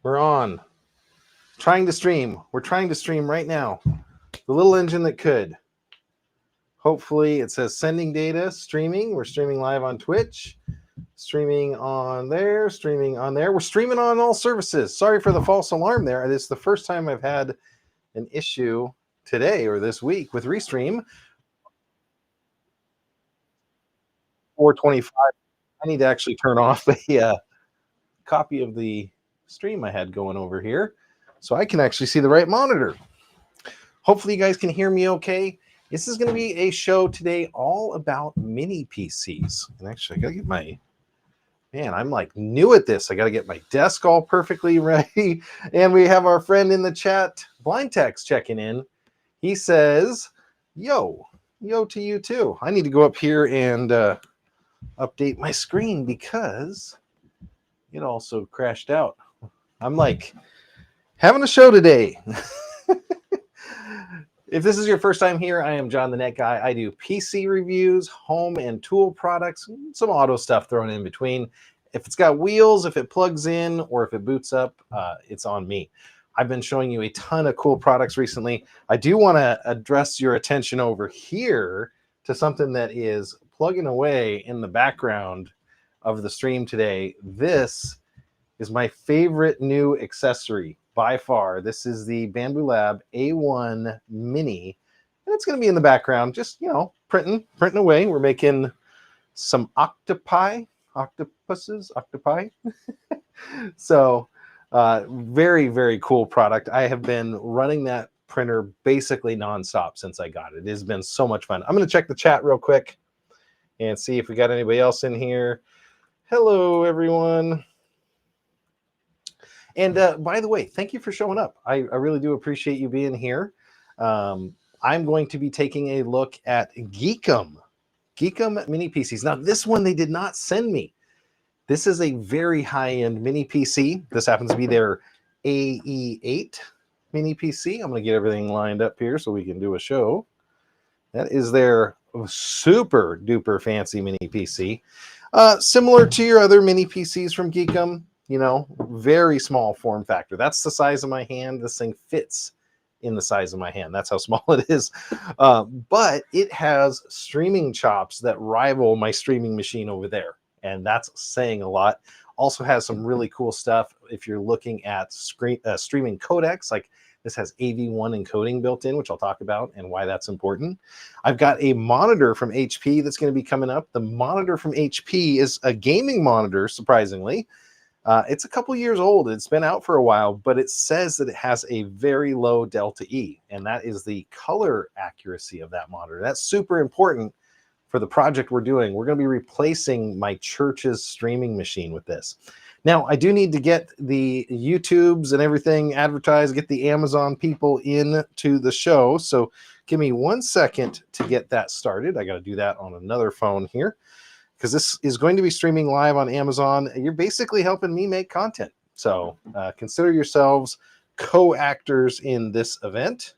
We're on. Trying to stream. We're trying to stream right now. The little engine that could. Hopefully it says sending data, streaming. We're streaming live on Twitch. Streaming on there, streaming on there. We're streaming on all services. Sorry for the false alarm there. It's the first time I've had an issue today or this week with Restream. 425. I need to actually turn off a copy of the stream I had going over here so I can actually see the right monitor. Hopefully you guys can hear me okay. This is going to be a show today all about mini PCs. And actually, I got to get my... Man, I'm like new at this. I got to get my desk all perfectly ready. And we have our friend in the chat, Blind Text, checking in. He says, yo to you too. I need to go up here and update my screen because it also crashed out. I'm like having a show today. If this is your first time here, I am John the Net Guy. I do PC reviews, home and tool products, some auto stuff thrown in between. If it's got wheels, if it plugs in, or if it boots up, it's on me. I've been showing you a ton of cool products recently. I do want to address your attention over here to something that is plugging away in the background of the stream today. This is my favorite new accessory by far. This is the Bamboo Lab A1 Mini, and it's going to be in the background, just, you know, printing away. We're making some octopi. So very, very cool product. I have been running that printer basically nonstop since I got it. It has been so much fun. I'm going to check the chat real quick and see if we got anybody else in here. Hello, everyone. And by the way, thank you for showing up. I really do appreciate you being here. I'm going to be taking a look at Geekom Mini PCs. Now, this one they did not send me. This is a very high-end mini PC. This happens to be their AE8 mini PC. I'm going to get everything lined up here so we can do a show. That is their super duper fancy mini PC. Similar to your other mini PCs from Geekom. You know, very small form factor. That's the size of my hand. This thing fits in the size of my hand. That's how small it is. But it has streaming chops that rival my streaming machine over there. And that's saying a lot. Also has some really cool stuff if you're looking at streaming codecs. Like this has AV1 encoding built in, which I'll talk about and why that's important. I've got a monitor from HP that's going to be coming up. The monitor from HP is a gaming monitor, surprisingly. It's a couple years old. It's been out for a while, but it says that it has a very low delta E, and that is the color accuracy of that monitor. That's super important for the project we're doing. We're going to be replacing my church's streaming machine with this. Now, I do need to get the YouTubes and everything advertised, get the Amazon people into the show. So give me 1 second to get that started. I got to do that on another phone here, because this is going to be streaming live on Amazon. You're basically helping me make content. So consider yourselves co-actors in this event.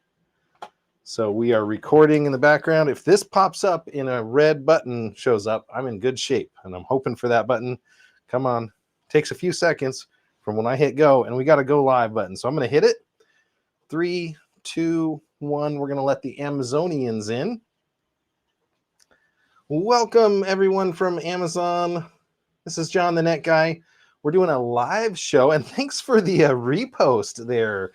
So we are recording in the background. If this pops up and a red button shows up, I'm in good shape. And I'm hoping for that button. Come on. Takes a few seconds from when I hit go. And we got a go live button. So I'm going to hit it. 3, 2, 1. We're going to let the Amazonians in. Welcome, everyone from Amazon. This is John the Net Guy. We're doing a live show, and thanks for the repost there,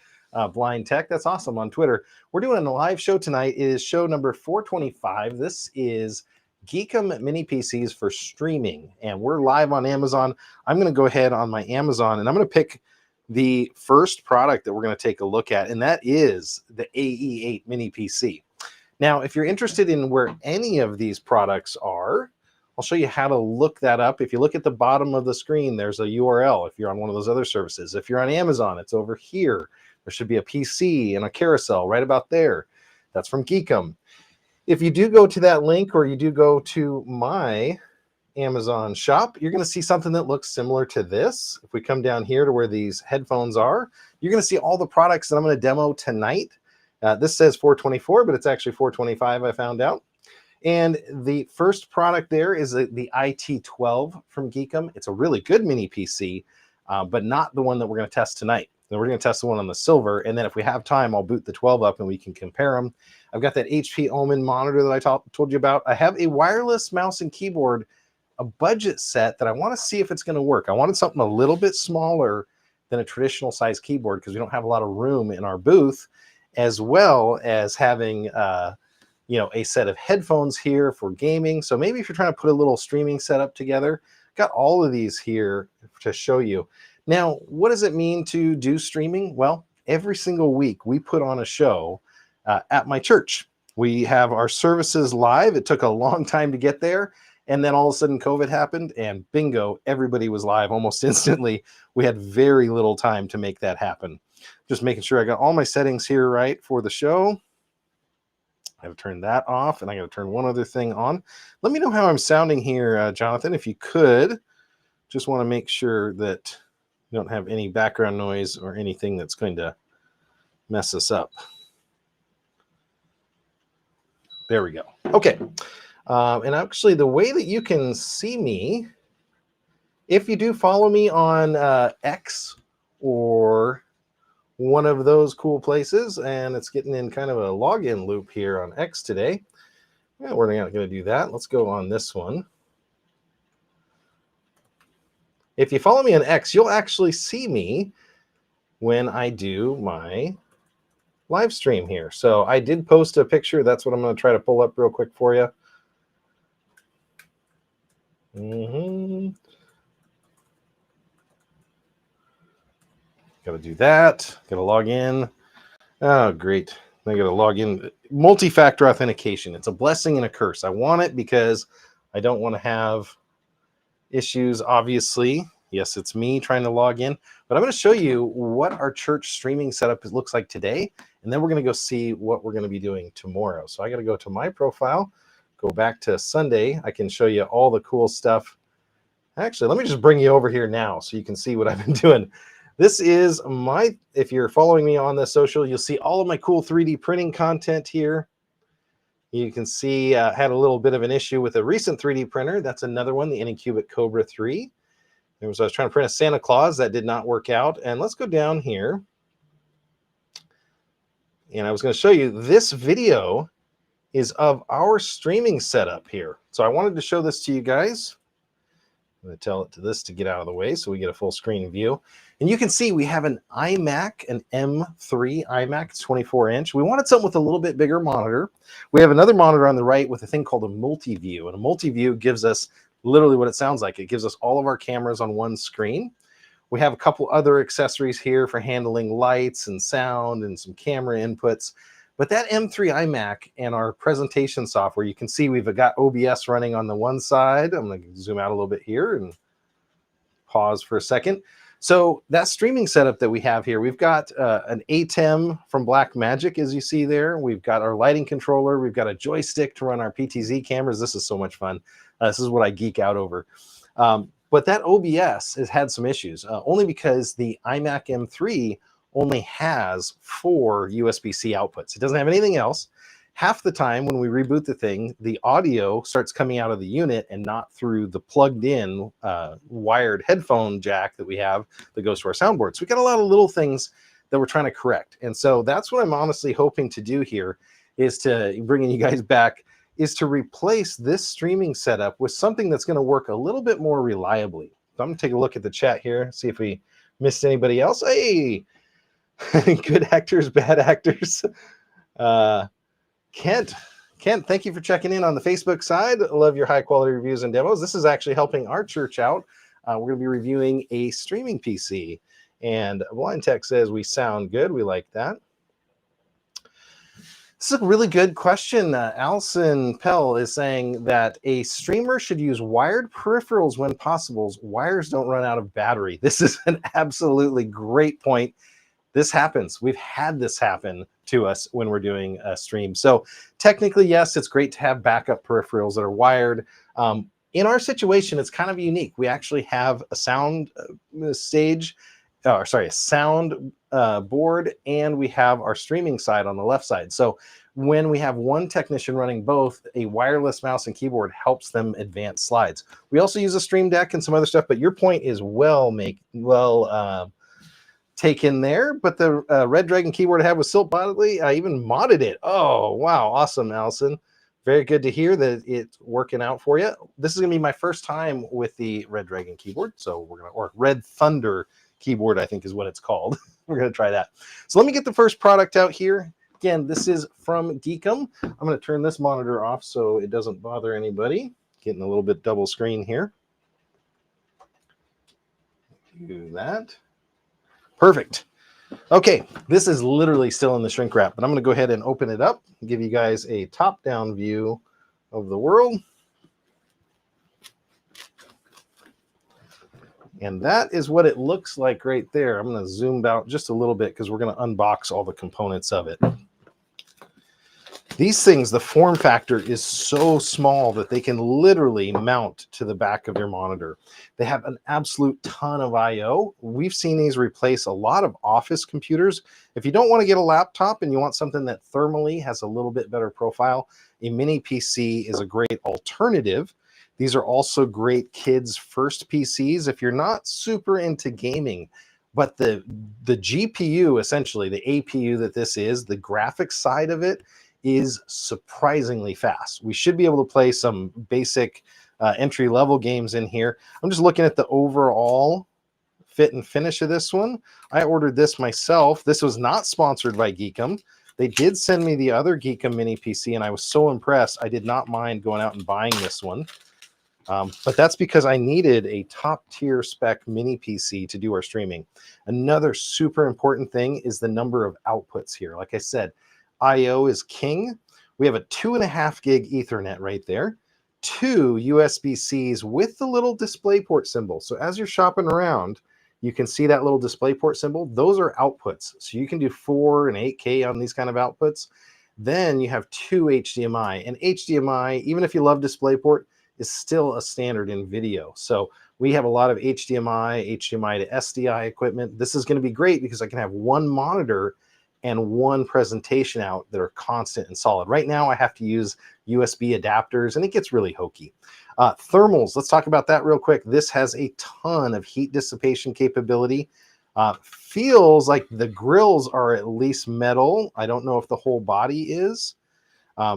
Blind Tech. That's awesome on Twitter. We're doing a live show tonight. It is show number 425. This is Geekom Mini PCs for streaming, and we're live on Amazon. I'm going to go ahead on my Amazon, and I'm going to pick the first product that we're going to take a look at, and that is the AE8 Mini PC. Now, if you're interested in where any of these products are, I'll show you how to look that up. If you look at the bottom of the screen, there's a URL if you're on one of those other services. If you're on Amazon, it's over here. There should be a PC and a carousel right about there. That's from Geekom. If you do go to that link, or you do go to my Amazon shop, you're going to see something that looks similar to this. If we come down here to where these headphones are, you're going to see all the products that I'm going to demo tonight. This says 424, but it's actually 425, I found out. And the first product there is the IT12 from Geekom. It's a really good mini PC. but not the one that we're going to test tonight. Then we're going to test the one on the silver, and then if we have time, I'll boot the 12 up and we can compare them. I've got that HP Omen monitor that I told you about. I have a wireless mouse and keyboard, a budget set that I want to see if it's going to work. I wanted something a little bit smaller than a traditional size keyboard because we don't have a lot of room in our booth, as well as having you know, a set of headphones here for gaming. So maybe if you're trying to put a little streaming setup together, got all of these here to show you. Now, what does it mean to do streaming? Well, every single week we put on a show at my church. We have our services live. It took a long time to get there. And then all of a sudden COVID happened and bingo, everybody was live almost instantly. We had very little time to make that happen. Just making sure I got all my settings here right for the show. I have to turn that off and I got to turn one other thing on. Let me know how I'm sounding here, Jonathan, if you could. Just want to make sure that you don't have any background noise or anything that's going to mess us up. There we go. Okay. And actually, the way that you can see me, if you do follow me on X or one of those cool places, and it's getting in kind of a login loop here on X today. Yeah, we're not going to do that. Let's go on this one. If you follow me on X, you'll actually see me when I do my live stream here. So I did post a picture. That's what I'm going to try to pull up real quick for you. Got to do that. Got to log in. Oh, great. I got to log in. Multi-factor authentication. It's a blessing and a curse. I want it because I don't want to have issues, obviously. Yes, it's me trying to log in, but I'm going to show you what our church streaming setup looks like today, and then we're going to go see what we're going to be doing tomorrow. So I got to go to my profile, go back to Sunday. I can show you all the cool stuff. Actually, let me just bring you over here now so you can see what I've been doing. This is my, if you're following me on the social, you'll see all of my cool 3D printing content here. You can see I had a little bit of an issue with a recent 3D printer. That's another one, the Anycubic Cobra 3. I was trying to print a Santa Claus. That did not work out. And let's go down here. And I was going to show you this video is of our streaming setup here. So I wanted to show this to you guys. I'm going to tell it to this to get out of the way so we get a full screen view. And you can see we have an iMac, an M3 iMac. It's 24-inch. We wanted something with a little bit bigger monitor. We have another monitor on the right with a thing called a multi-view. And a multi-view gives us literally what it sounds like. It gives us all of our cameras on one screen. We have a couple other accessories here for handling lights and sound and some camera inputs. But that M3 iMac and our presentation software, you can see we've got OBS running on the one side. I'm going to zoom out a little bit here and pause for a second. So that streaming setup that we have here, we've got an ATEM from Blackmagic, as you see there. We've got our lighting controller. We've got a joystick to run our PTZ cameras. This is so much fun. This is what I geek out over. But that OBS has had some issues, only because the iMac M3 only has 4 USB-C outputs. It doesn't have anything else. Half the time when we reboot the thing, the audio starts coming out of the unit and not through the plugged-in wired headphone jack that we have that goes to our soundboard. So we got a lot of little things that we're trying to correct. And so that's what I'm honestly hoping to do here, is to, bringing you guys back, is to replace this streaming setup with something that's going to work a little bit more reliably. So I'm going to take a look at the chat here, see if we missed anybody else. Hey, good actors, bad actors. Kent, thank you for checking in on the Facebook side. I love your high quality reviews and demos. This is actually helping our church out. We're going to be reviewing a streaming PC. And Blind Tech says we sound good. We like that. This is a really good question. Alison Pell is saying that a streamer should use wired peripherals when possible. Wires don't run out of battery. This is an absolutely great point. This happens. We've had this happen to us when we're doing a stream. So technically, yes, it's great to have backup peripherals that are wired. In our situation, it's kind of unique. We actually have a sound stage a sound board, and we have our streaming side on the left side. So when we have one technician running both, a wireless mouse and keyboard helps them advance slides. We also use a Stream Deck and some other stuff, but your point is well taken there. But the Red Dragon keyboard I have with Silk Bodily, I even modded it. Oh, wow. Awesome, Allison. Very good to hear that it's working out for you. This is going to be my first time with the Red Dragon keyboard. So we're going to, or Red Thunder keyboard, I think is what it's called. We're going to try that. So let me get the first product out here. Again, this is from Geekom. I'm going to turn this monitor off so it doesn't bother anybody. Getting a little bit double screen here. Do that. Perfect. Okay, this is literally still in the shrink wrap, but I'm going to go ahead and open it up and give you guys a top-down view of the world. And that is what it looks like right there. I'm going to zoom out just a little bit because we're going to unbox all the components of it. These things, the form factor is so small that they can literally mount to the back of your monitor. They have an absolute ton of I/O. We've seen these replace a lot of office computers. If you don't want to get a laptop and you want something that thermally has a little bit better profile, a Mini PC is a great alternative. These are also great kids' first PCs if you're not super into gaming. But the GPU, essentially, the APU that this is, the graphics side of it, is surprisingly fast. We should be able to play some basic entry-level games in here. I'm just looking at the overall fit and finish of this one. I ordered this myself. This was not sponsored by Geekom. They did send me the other Geekom Mini PC, and I was so impressed. I did not mind going out and buying this one. But that's because I needed a top-tier spec Mini PC to do our streaming. Another super important thing is the number of outputs here. Like I said, I/O is king. We have a 2.5 gig Ethernet right there, 2 USB-Cs with the little DisplayPort symbol. So as you're shopping around, you can see that little DisplayPort symbol. Those are outputs. So you can do 4 and 8K on these kind of outputs. Then you have 2 HDMI. And HDMI, even if you love DisplayPort, is still a standard in video. So we have a lot of HDMI to SDI equipment. This is going to be great because I can have one monitor and one presentation out that are constant and solid. Right now, I have to use USB adapters, and it gets really hokey. Thermals, let's talk about that real quick. This has a ton of heat dissipation capability. Feels like the grills are at least metal. I don't know if the whole body is.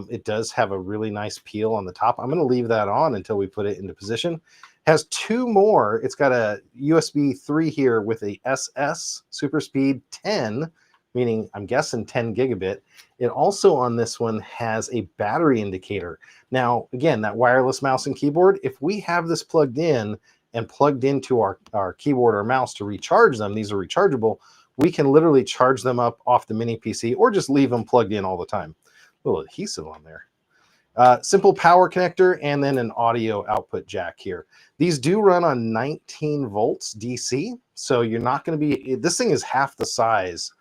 It does have a really nice peel on the top. I'm going to leave that on until we put it into position. Has 2 more. It's got a USB 3 here with a SS Super Speed 10, meaning I'm guessing 10 gigabit. It also on this one has a battery indicator. Now, again, that wireless mouse and keyboard, if we have this plugged in and plugged into our keyboard or mouse to recharge them, these are rechargeable, we can literally charge them up off the Mini PC or just leave them plugged in all the time. A little adhesive on there. Simple power connector and then an audio output jack here. These do run on 19 volts DC, so you're not going to be, this thing is half the size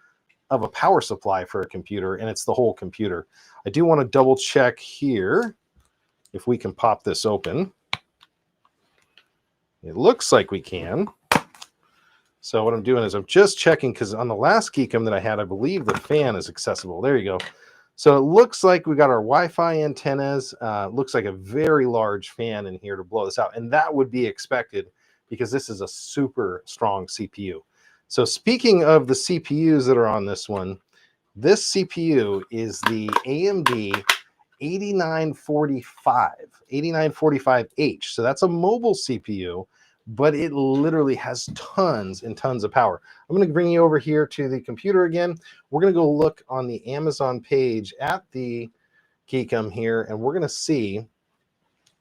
of a power supply for a computer, and it's the whole computer. I do want to double check here if we can pop this open. It looks like we can. So what I'm doing is I'm just checking, because on the last Geekom that I had, I believe the fan is accessible. There you go. So it looks like we got our Wi-Fi antennas. Looks like a very large fan in here to blow this out. And that would be expected because this is a super strong CPU. So speaking of the CPUs that are on this one, this CPU is the AMD 8945H. So that's a mobile CPU, but it literally has tons and tons of power. I'm going to bring you over here to the computer again. We're going to go look on the Amazon page at the Geekom here, and we're going to see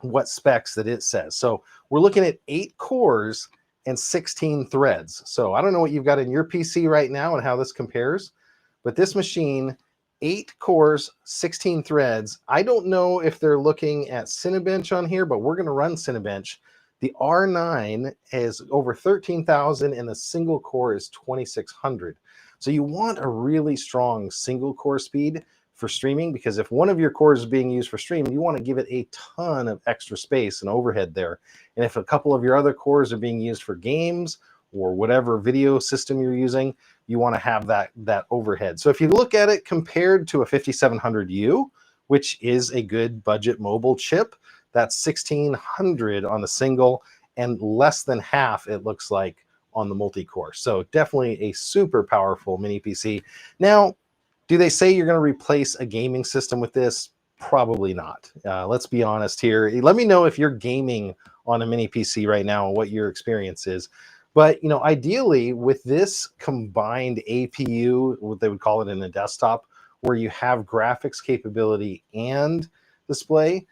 what specs that it says. So we're looking at 8 cores and 16 threads. So I don't know what you've got in your PC right now and how this compares, but this machine, 8 cores, 16 threads. I don't know if they're looking at Cinebench on here, but we're going to run Cinebench. The R9 is over 13,000 and the single core is 2,600. So you want a really strong single core speed for streaming, because if one of your cores is being used for streaming, you want to give it a ton of extra space and overhead there. And if a couple of your other cores are being used for games or whatever video system you're using, you want to have that overhead. So if you look at it compared to a 5700U, which is a good budget mobile chip, that's 1600 on the single and less than half, it looks like, on the multi-core. So definitely a super powerful mini PC. Now, do they say you're going to replace a gaming system with this? Probably not. Let's be honest here. Let me know if you're gaming on a mini PC right now and what your experience is. But ideally, with this combined APU, what they would call it in a desktop, where you have graphics capability and display,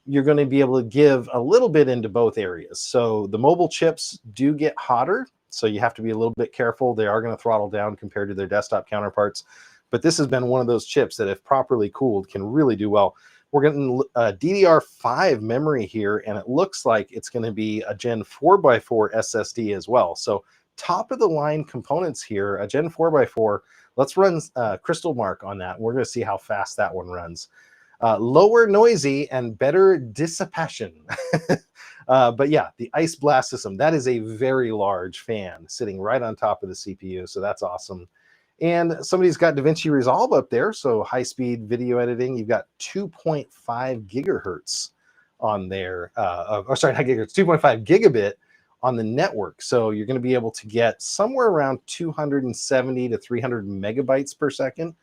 you're going to be able to give a little bit into both areas. So the mobile chips do get hotter, so you have to be a little bit careful. They are going to throttle down compared to their desktop counterparts. But this has been one of those chips that, if properly cooled, can really do well. We're getting DDR5 memory here, and it looks like it's going to be a Gen 4x4 SSD as well. So top of the line components here, a Gen 4x4. Let's run Crystal Mark on that. We're going to see how fast that one runs. Lower noisy and better dissipation. But yeah, the Ice Blast system, that is a very large fan sitting right on top of the CPU. So that's awesome. And somebody's got DaVinci Resolve up there, so high-speed video editing. You've got 2.5 gigahertz on there. Sorry, not gigahertz, 2.5 gigabit on the network. So you're going to be able to get somewhere around 270 to 300 megabytes per second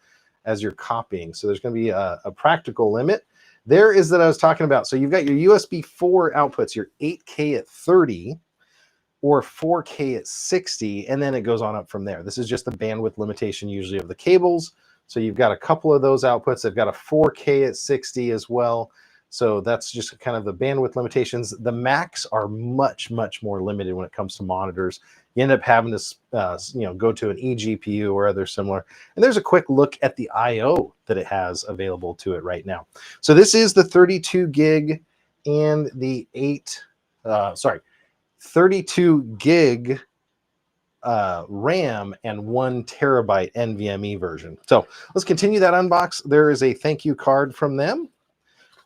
as you're copying. So there's going to be a practical limit. There is that I was talking about. So you've got your USB 4 outputs, your 8K at 30, or 4K at 60, and then it goes on up from there. This is just the bandwidth limitation usually of the cables. So you've got a couple of those outputs. They've got a 4K at 60 as well. So that's just kind of the bandwidth limitations. The Macs are much, much more limited when it comes to monitors. You end up having to go to an eGPU or other similar. And there's a quick look at the I/O that it has available to it right now. So this is the 32 gig and the 32 gig RAM and 1 terabyte NVMe version. So let's continue that unbox. There is a thank you card from them.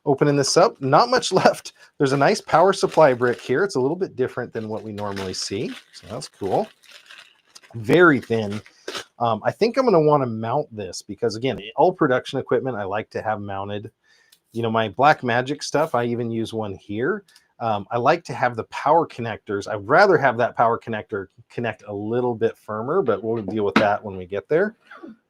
Opening this up, not much left. There's a nice power supply brick here. It's a little bit different than what we normally see. So that's cool. Very thin. I think I'm going to want to mount this because, again, all production equipment I like to have mounted. My Blackmagic stuff, I even use one here. I like to have the power connectors. I'd rather have that power connector connect a little bit firmer, but we'll deal with that when we get there.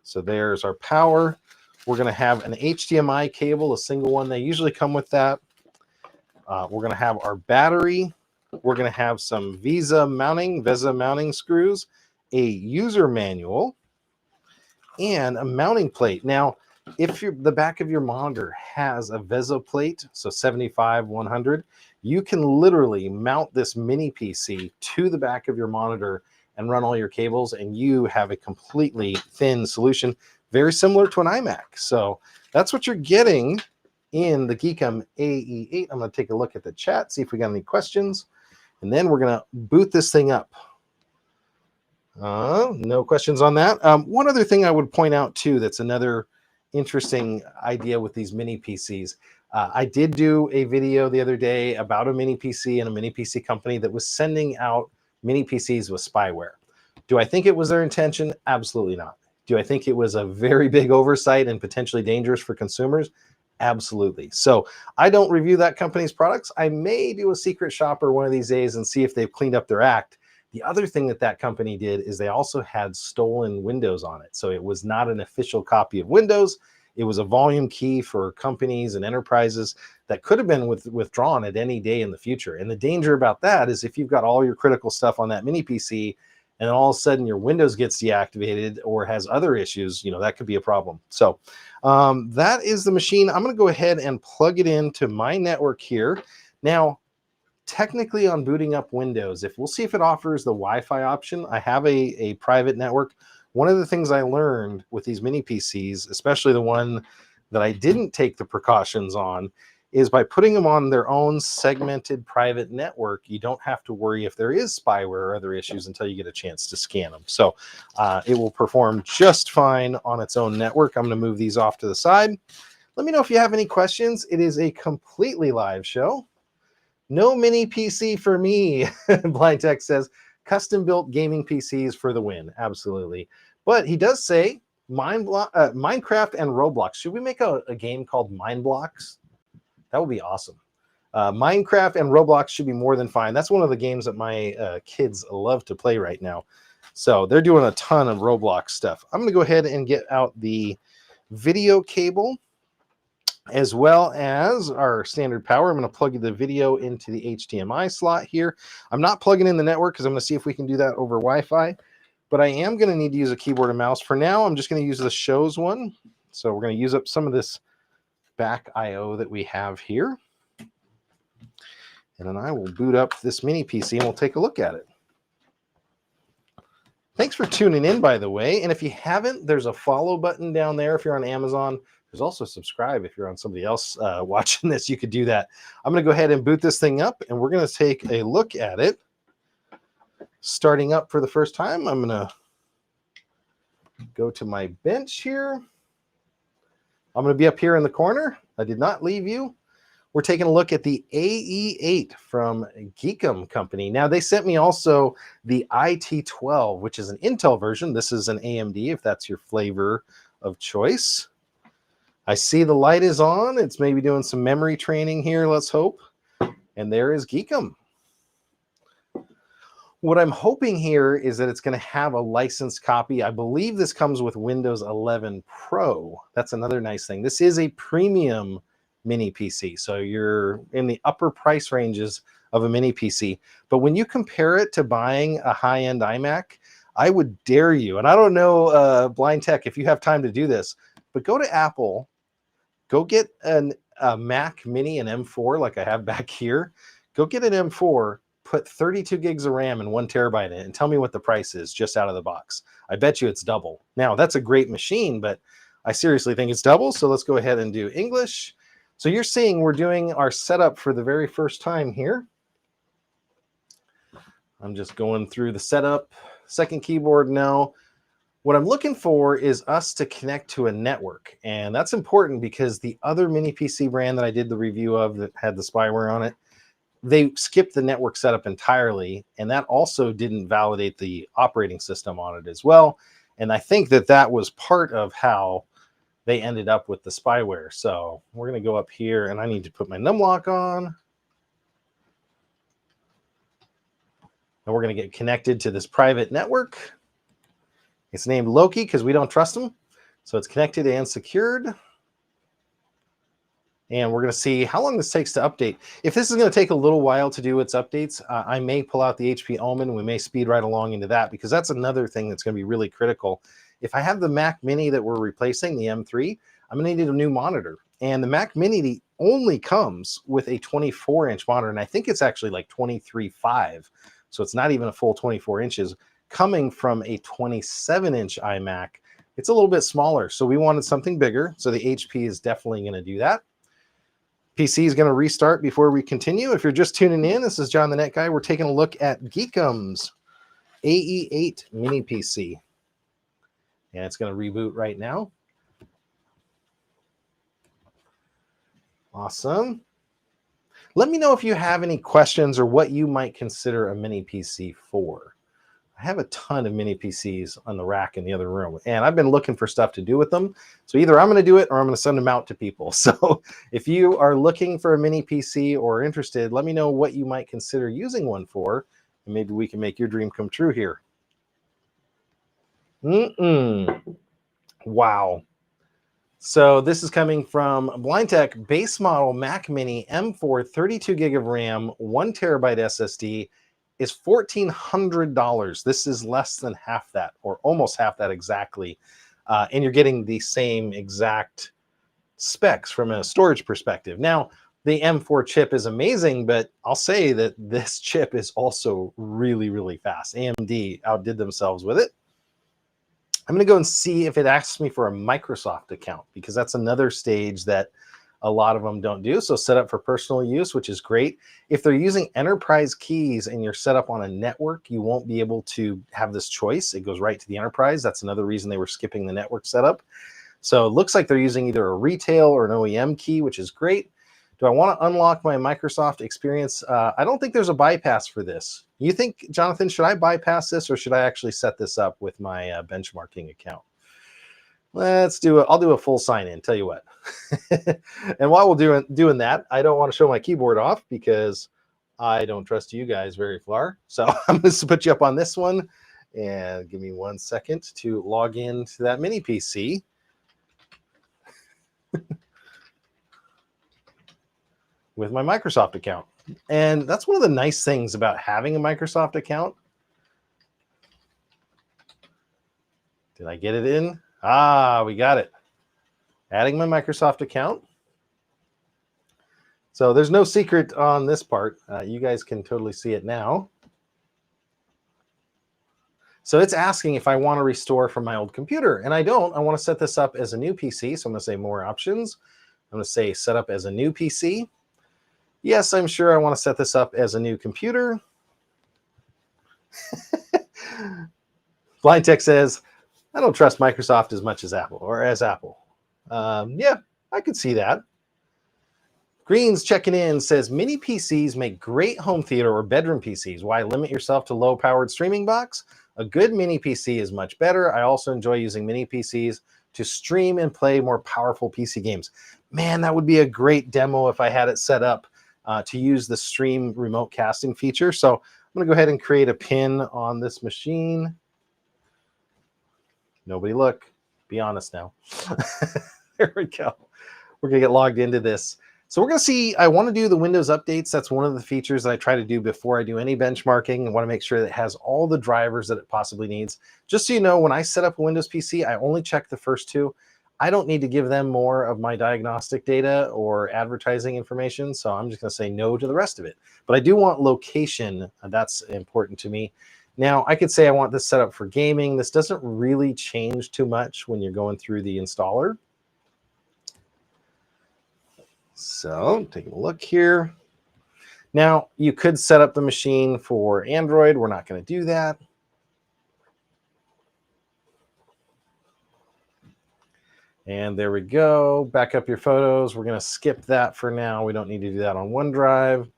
So there's our power. We're going to have an HDMI cable, a single one. They usually come with that. We're going to have our battery. We're going to have some VESA mounting screws, a user manual, and a mounting plate. Now, if the back of your monitor has a VESA plate, so 75, 100, you can literally mount this mini PC to the back of your monitor and run all your cables, and you have a completely thin solution, very similar to an iMac. So that's what you're getting in the Geekom AE8. I'm going to take a look at the chat, see if we got any questions, and then we're going to boot this thing up. No questions on that. One other thing I would point out, too, that's another interesting idea with these mini PCs. I did do a video the other day about a mini PC and a mini PC company that was sending out mini PCs with spyware. Do I think it was their intention? Absolutely not. Do I think it was a very big oversight and potentially dangerous for consumers? Absolutely. So I don't review that company's products. I may do a secret shopper one of these days and see if they've cleaned up their act. The other thing that company did is they also had stolen Windows on it. So it was not an official copy of Windows. It was a volume key for companies and enterprises that could have been withdrawn at any day in the future. And the danger about that is if you've got all your critical stuff on that mini PC and all of a sudden your Windows gets deactivated or has other issues, that could be a problem. So that is the machine. I'm going to go ahead and plug it into my network here. Now, technically on booting up Windows, we'll see if it offers the Wi-Fi option. I have a private network. One of the things I learned with these mini PCs, especially the one that I didn't take the precautions on, is by putting them on their own segmented private network, you don't have to worry if there is spyware or other issues until you get a chance to scan them. So it will perform just fine on its own network. I'm going to move these off to the side. Let me know if you have any questions. It is a completely live show. No mini PC for me, Blind Tech says. custom built gaming PCs for the win. Absolutely. But he does say Minecraft and Roblox. Should we make a game called Mindblocks? That would be awesome. Minecraft and Roblox should be more than fine. That's one of the games that my kids love to play right now. So they're doing a ton of Roblox stuff. I'm going to go ahead and get out the video cable as well as our standard power. I'm going to plug the video into the HDMI slot here. I'm not plugging in the network because I'm going to see if we can do that over Wi-Fi, but I am going to need to use a keyboard and mouse. For now, I'm just going to use the shows one. So we're going to use up some of this back IO that we have here. And then I will boot up this mini PC and we'll take a look at it. Thanks for tuning in, by the way. And if you haven't, there's a follow button down there if you're on Amazon. There's also subscribe if you're on somebody else watching this. You could do that. I'm going to go ahead and boot this thing up, and we're going to take a look at it. Starting up for the first time, I'm going to go to my bench here. I'm going to be up here in the corner. I did not leave you. We're taking a look at the AE8 from Geekom company. Now, they sent me also the IT12, which is an Intel version. This is an AMD, if that's your flavor of choice. I see the light is on. It's maybe doing some memory training here, let's hope. And there is Geekom. What I'm hoping here is that it's going to have a licensed copy. I believe this comes with Windows 11 Pro. That's another nice thing. This is a premium mini PC, so you're in the upper price ranges of a mini PC. But when you compare it to buying a high-end iMac, I would dare you, and I don't know, Blind Tech, if you have time to do this, but go to Apple, go get a Mac Mini, an M4 like I have back here. Go get an M4, put 32 gigs of RAM and 1 terabyte in it, and tell me what the price is just out of the box. I bet you it's double. Now, that's a great machine, but I seriously think it's double, so let's go ahead and do English. So you're seeing we're doing our setup for the very first time here. I'm just going through the setup. Second keyboard now. What I'm looking for is us to connect to a network. And that's important because the other mini PC brand that I did the review of that had the spyware on it, they skipped the network setup entirely. And that also didn't validate the operating system on it as well. And I think that that was part of how they ended up with the spyware. So we're going to go up here and I need to put my numlock on. And we're going to get connected to this private network. It's named Loki because we don't trust them. So it's connected and secured. And we're going to see how long this takes to update. If this is going to take a little while to do its updates, I may pull out the HP Omen. We may speed right along into that because that's another thing that's going to be really critical. If I have the Mac Mini that we're replacing, the M3, I'm going to need a new monitor. And the Mac Mini only comes with a 24-inch monitor. And I think it's actually like 23.5. So it's not even a full 24 inches. Coming from a 27-inch iMac, it's a little bit smaller. So we wanted something bigger. So the HP is definitely going to do that. PC is going to restart before we continue. If you're just tuning in, this is John the Net Guy. We're taking a look at Geekom's AE8 mini PC. And it's going to reboot right now. Awesome. Let me know if you have any questions or what you might consider a mini PC for. I have a ton of mini PCs on the rack in the other room, and I've been looking for stuff to do with them. So either I'm going to do it or I'm going to send them out to people. So if you are looking for a mini PC or interested, let me know what you might consider using one for, and maybe we can make your dream come true here. Wow. So this is coming from Blind Tech, base model Mac Mini M4, 32 gig of RAM, 1 terabyte SSD is $1,400. This is less than half that, or almost half that exactly. And you're getting the same exact specs from a storage perspective. Now, the M4 chip is amazing, but I'll say that this chip is also really, really fast. AMD outdid themselves with it. I'm going to go and see if it asks me for a Microsoft account, because that's another stage that a lot of them don't do. So set up for personal use, which is great. If they're using enterprise keys and you're set up on a network, you won't be able to have this choice. It goes right to the enterprise. That's another reason they were skipping the network setup. So it looks like they're using either a retail or an OEM key, which is great. Do I want to unlock my Microsoft experience? I don't think there's a bypass for this. You think, Jonathan, should I bypass this or should I actually set this up with my benchmarking account? Let's do it. I'll do a full sign in, tell you what. And while we're doing that, I don't want to show my keyboard off because I don't trust you guys very far. So I'm going to put you up on this one and give me 1 second to log into that mini PC. With my Microsoft account. And that's one of the nice things about having a Microsoft account. Did I get it in? Ah, we got it. Adding my Microsoft account. So there's no secret on this part. You guys can totally see it now. So it's asking if I want to restore from my old computer, and I don't. I want to set this up as a new PC. So I'm going to say more options. I'm going to say set up as a new PC. Yes, I'm sure I want to set this up as a new computer. Blind Tech says, I don't trust Microsoft as much as Apple, or as Apple. Yeah, I could see that. Green's checking in says, mini PCs make great home theater or bedroom PCs. Why limit yourself to low-powered streaming box? A good mini PC is much better. I also enjoy using mini PCs to stream and play more powerful PC games. Man, that would be a great demo if I had it set up to use the stream remote casting feature. So I'm going to go ahead and create a pin on this machine. Nobody look. Be honest now. There we go. We're going to get logged into this. So we're going to see, I want to do the Windows updates. That's one of the features that I try to do before I do any benchmarking. I want to make sure that it has all the drivers that it possibly needs. Just so you know, when I set up a Windows PC, I only check the first two. I don't need to give them more of my diagnostic data or advertising information, so I'm just going to say no to the rest of it. But I do want location. That's important to me. Now, I could say I want this set up for gaming. This doesn't really change too much when you're going through the installer. So, taking a look here. Now, you could set up the machine for Android. We're not going to do that. And there we go. Back up your photos. We're going to skip that for now. We don't need to do that on OneDrive.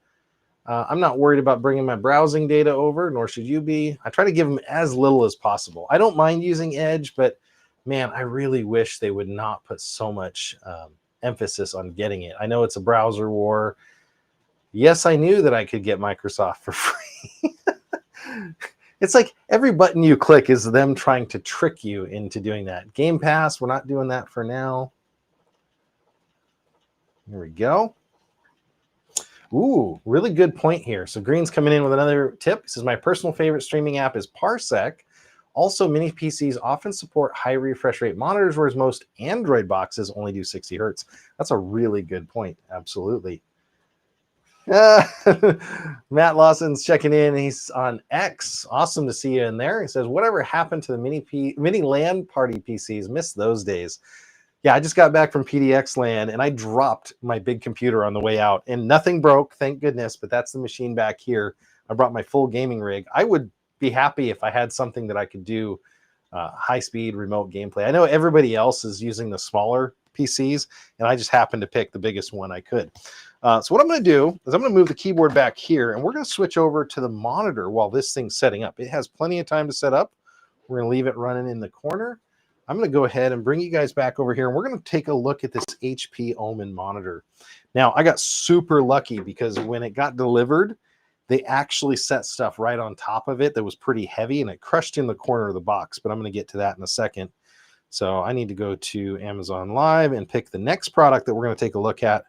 I'm not worried about bringing my browsing data over, nor should you be. I try to give them as little as possible. I don't mind using Edge, but man, I really wish they would not put so much emphasis on getting it. I know it's a browser war. Yes, I knew that I could get Microsoft for free. It's like every button you click is them trying to trick you into doing that. Game Pass, we're not doing that for now. Here we go. Ooh, really good point here. So Green's coming in with another tip. He says, my personal favorite streaming app is Parsec. Also, mini PCs often support high refresh rate monitors, whereas most Android boxes only do 60 hertz. That's a really good point. Absolutely. Matt Lawson's checking in. He's on X. Awesome to see you in there. He says, whatever happened to the mini LAN party PCs? Missed those days. Yeah, I just got back from PDX LAN and I dropped my big computer on the way out and nothing broke, thank goodness, but that's the machine back here. I brought my full gaming rig. I would be happy if I had something that I could do high-speed remote gameplay. I know everybody else is using the smaller PCs, and I just happened to pick the biggest one I could. So what I'm going to do is I'm going to move the keyboard back here, and we're going to switch over to the monitor while this thing's setting up. It has plenty of time to set up. We're going to leave it running in the corner. I'm going to go ahead and bring you guys back over here, and we're going to take a look at this HP Omen monitor. Now, I got super lucky because when it got delivered, they actually set stuff right on top of it that was pretty heavy, and it crushed in the corner of the box, but I'm going to get to that in a second. So I need to go to Amazon Live and pick the next product that we're going to take a look at.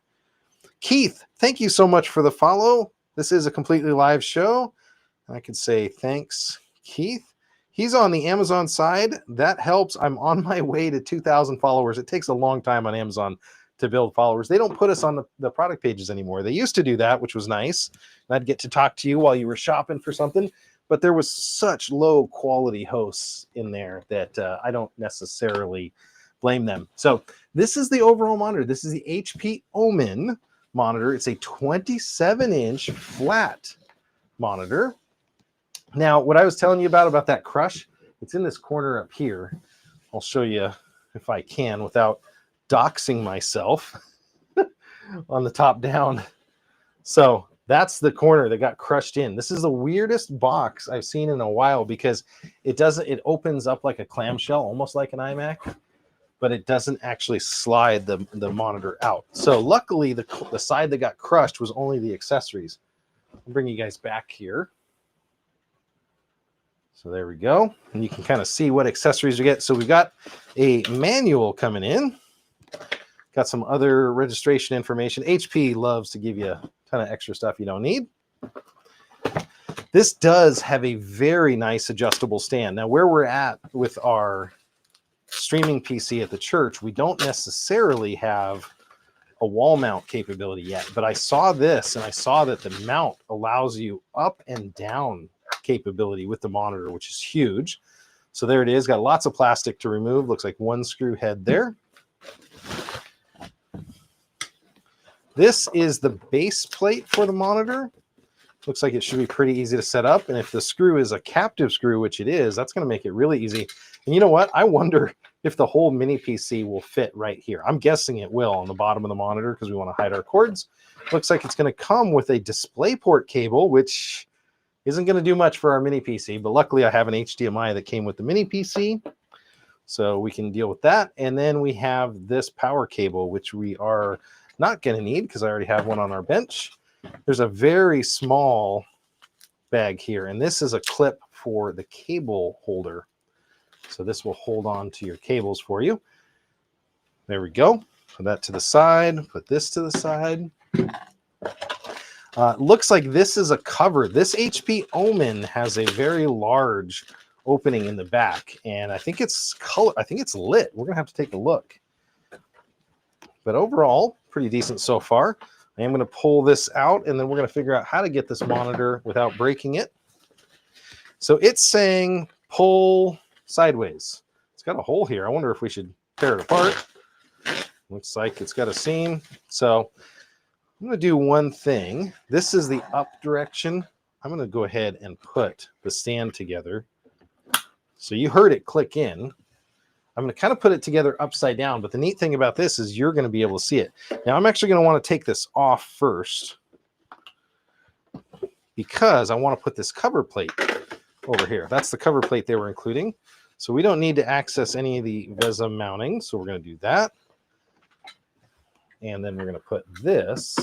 Keith, thank you so much for the follow. This is a completely live show. I could say thanks, Keith. He's on the Amazon side. That helps. I'm on my way to 2,000 followers. It takes a long time on Amazon to build followers. They don't put us on the product pages anymore. They used to do that, which was nice. I'd get to talk to you while you were shopping for something, but there was such low quality hosts in there that I don't necessarily blame them. So this is the overall monitor. This is the HP Omen monitor. It's a 27-inch flat monitor. Now, what I was telling you about that crush, it's in this corner up here. I'll show you if I can without doxing myself. on the top down. So that's the corner that got crushed in. This is the weirdest box I've seen in a while because it opens up like a clamshell, almost like an iMac, but it doesn't actually slide the monitor out. So luckily the side that got crushed was only the accessories. I'll bring you guys back here. So there we go. And you can kind of see what accessories you get. So we've got a manual coming in. Got some other registration information. HP loves to give you a ton of extra stuff you don't need. This does have a very nice adjustable stand. Now, where we're at with our streaming PC at the church, we don't necessarily have a wall mount capability yet, but I saw this and I saw that the mount allows you up and down capability with the monitor, which is huge. So there it is. Got lots of plastic to remove. Looks like one screw head there. This is the base plate for the monitor. Looks like it should be pretty easy to set up. And if the screw is a captive screw, which it is, that's going to make it really easy. And you know what? I wonder if the whole mini PC will fit right here. I'm guessing it will on the bottom of the monitor because we want to hide our cords. Looks like it's going to come with a DisplayPort cable, which isn't going to do much for our mini PC. But luckily, I have an HDMI that came with the mini PC, so we can deal with that. And then we have this power cable, which we are not going to need because I already have one on our bench. There's a very small bag here, and this is a clip for the cable holder. So this will hold on to your cables for you. There we go. Put that to the side. Put this to the side. Looks like this is a cover. This HP Omen has a very large opening in the back, and I think it's color. I think it's lit. We're gonna have to take a look. But overall, pretty decent so far. I am going to pull this out, and then we're going to figure out how to get this monitor without breaking it. So it's saying pull sideways. It's got a hole here. I wonder if we should tear it apart. Looks like it's got a seam. So I'm going to do one thing. This is the up direction. I'm going to go ahead and put the stand together. So you heard it click in. I'm going to kind of put it together upside down, but the neat thing about this is you're going to be able to see it. Now, I'm actually going to want to take this off first because I want to put this cover plate over here. That's the cover plate they were including. So we don't need to access any of the VESA mounting. So we're going to do that. And then we're going to put this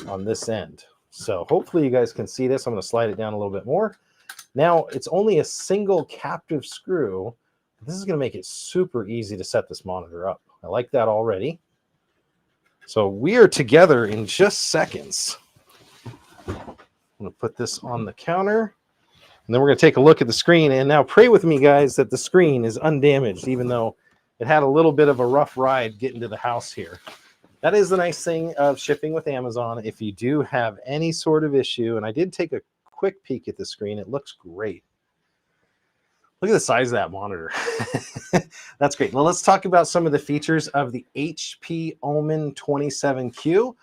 on this end. So hopefully you guys can see this. I'm going to slide it down a little bit more. Now, it's only a single captive screw. This is going to make it super easy to set this monitor up. I like that already. So we are together in just seconds. I'm going to put this on the counter, and then we're going to take a look at the screen. And now pray with me, guys, that the screen is undamaged, even though it had a little bit of a rough ride getting to the house here. That is the nice thing of shipping with Amazon. If you do have any sort of issue, and I did take a quick peek at the screen, it looks great. Look at the size of that monitor. That's great. Well, let's talk about some of the features of the HP Omen 27Q.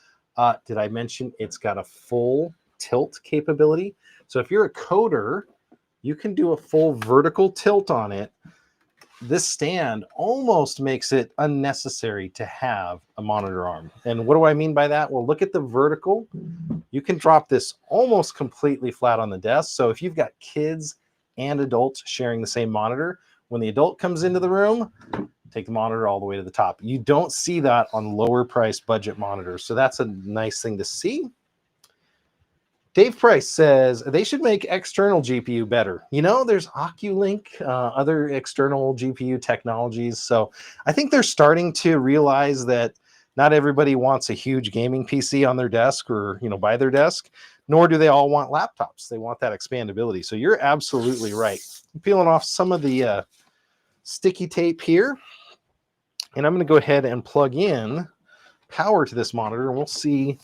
Did I mention it's got a full tilt capability? So if you're a coder, you can do a full vertical tilt on it. This stand almost makes it unnecessary to have a monitor arm. And what do I mean by that? Well, look at the vertical. You can drop this almost completely flat on the desk. So if you've got kids and adults sharing the same monitor, when the adult comes into the room, take the monitor all the way to the top. You don't see that on lower priced budget monitors. So that's a nice thing to see. Dave Price says they should make external GPU better. You know, there's Oculink, other external GPU technologies. So I think they're starting to realize that not everybody wants a huge gaming PC on their desk or, you know, by their desk, nor do they all want laptops. They want that expandability. So you're absolutely right. I'm peeling off some of the sticky tape here, and I'm going to go ahead and plug in power to this monitor, and we'll see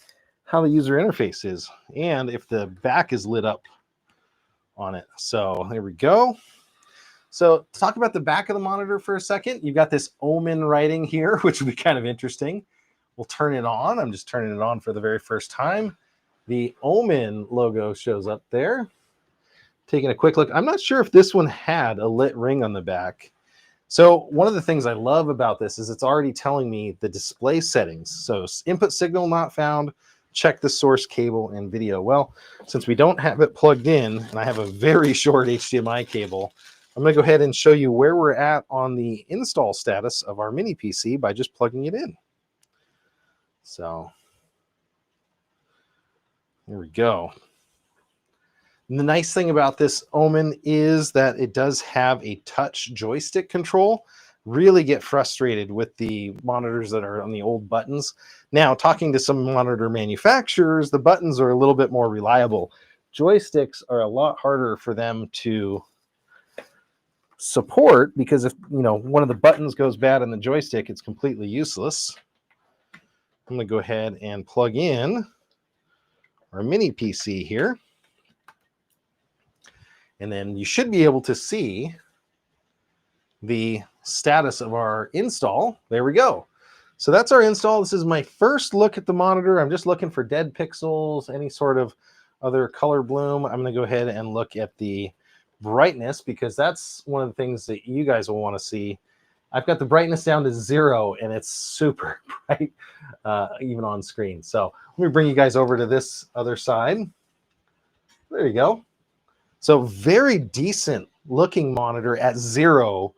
how the user interface is and if the back is lit up on it. So there we go. So to talk about the back of the monitor for a second, you've got this Omen writing here, which would be kind of interesting. We'll turn it on. I'm just turning it on for the very first time. The Omen logo shows up there. Taking a quick look. I'm not sure if this one had a lit ring on the back. So one of the things I love about this is it's already telling me the display settings. So input signal not found, check the source cable and video. Well, since we don't have it plugged in and I have a very short HDMI cable, I'm going to go ahead and show you where we're at on the install status of our mini PC by just plugging it in. So here we go. And the nice thing about this Omen is that it does have a touch joystick control. Really get frustrated with the monitors that are on the old buttons. Now, talking to some monitor manufacturers, the buttons are a little bit more reliable. Joysticks are a lot harder for them to support because if one of the buttons goes bad in the joystick, it's completely useless. I'm going to go ahead and plug in our mini PC here. And then you should be able to see the status of our install. There we go. So that's our install. This is my first look at the monitor. I'm just looking for dead pixels, any sort of other color bloom. I'm going to go ahead and look at the brightness because that's one of the things that you guys will want to see. I've got the brightness down to 0 and it's super bright even on screen. So let me bring you guys over to this other side. There you go. So very decent looking monitor at 0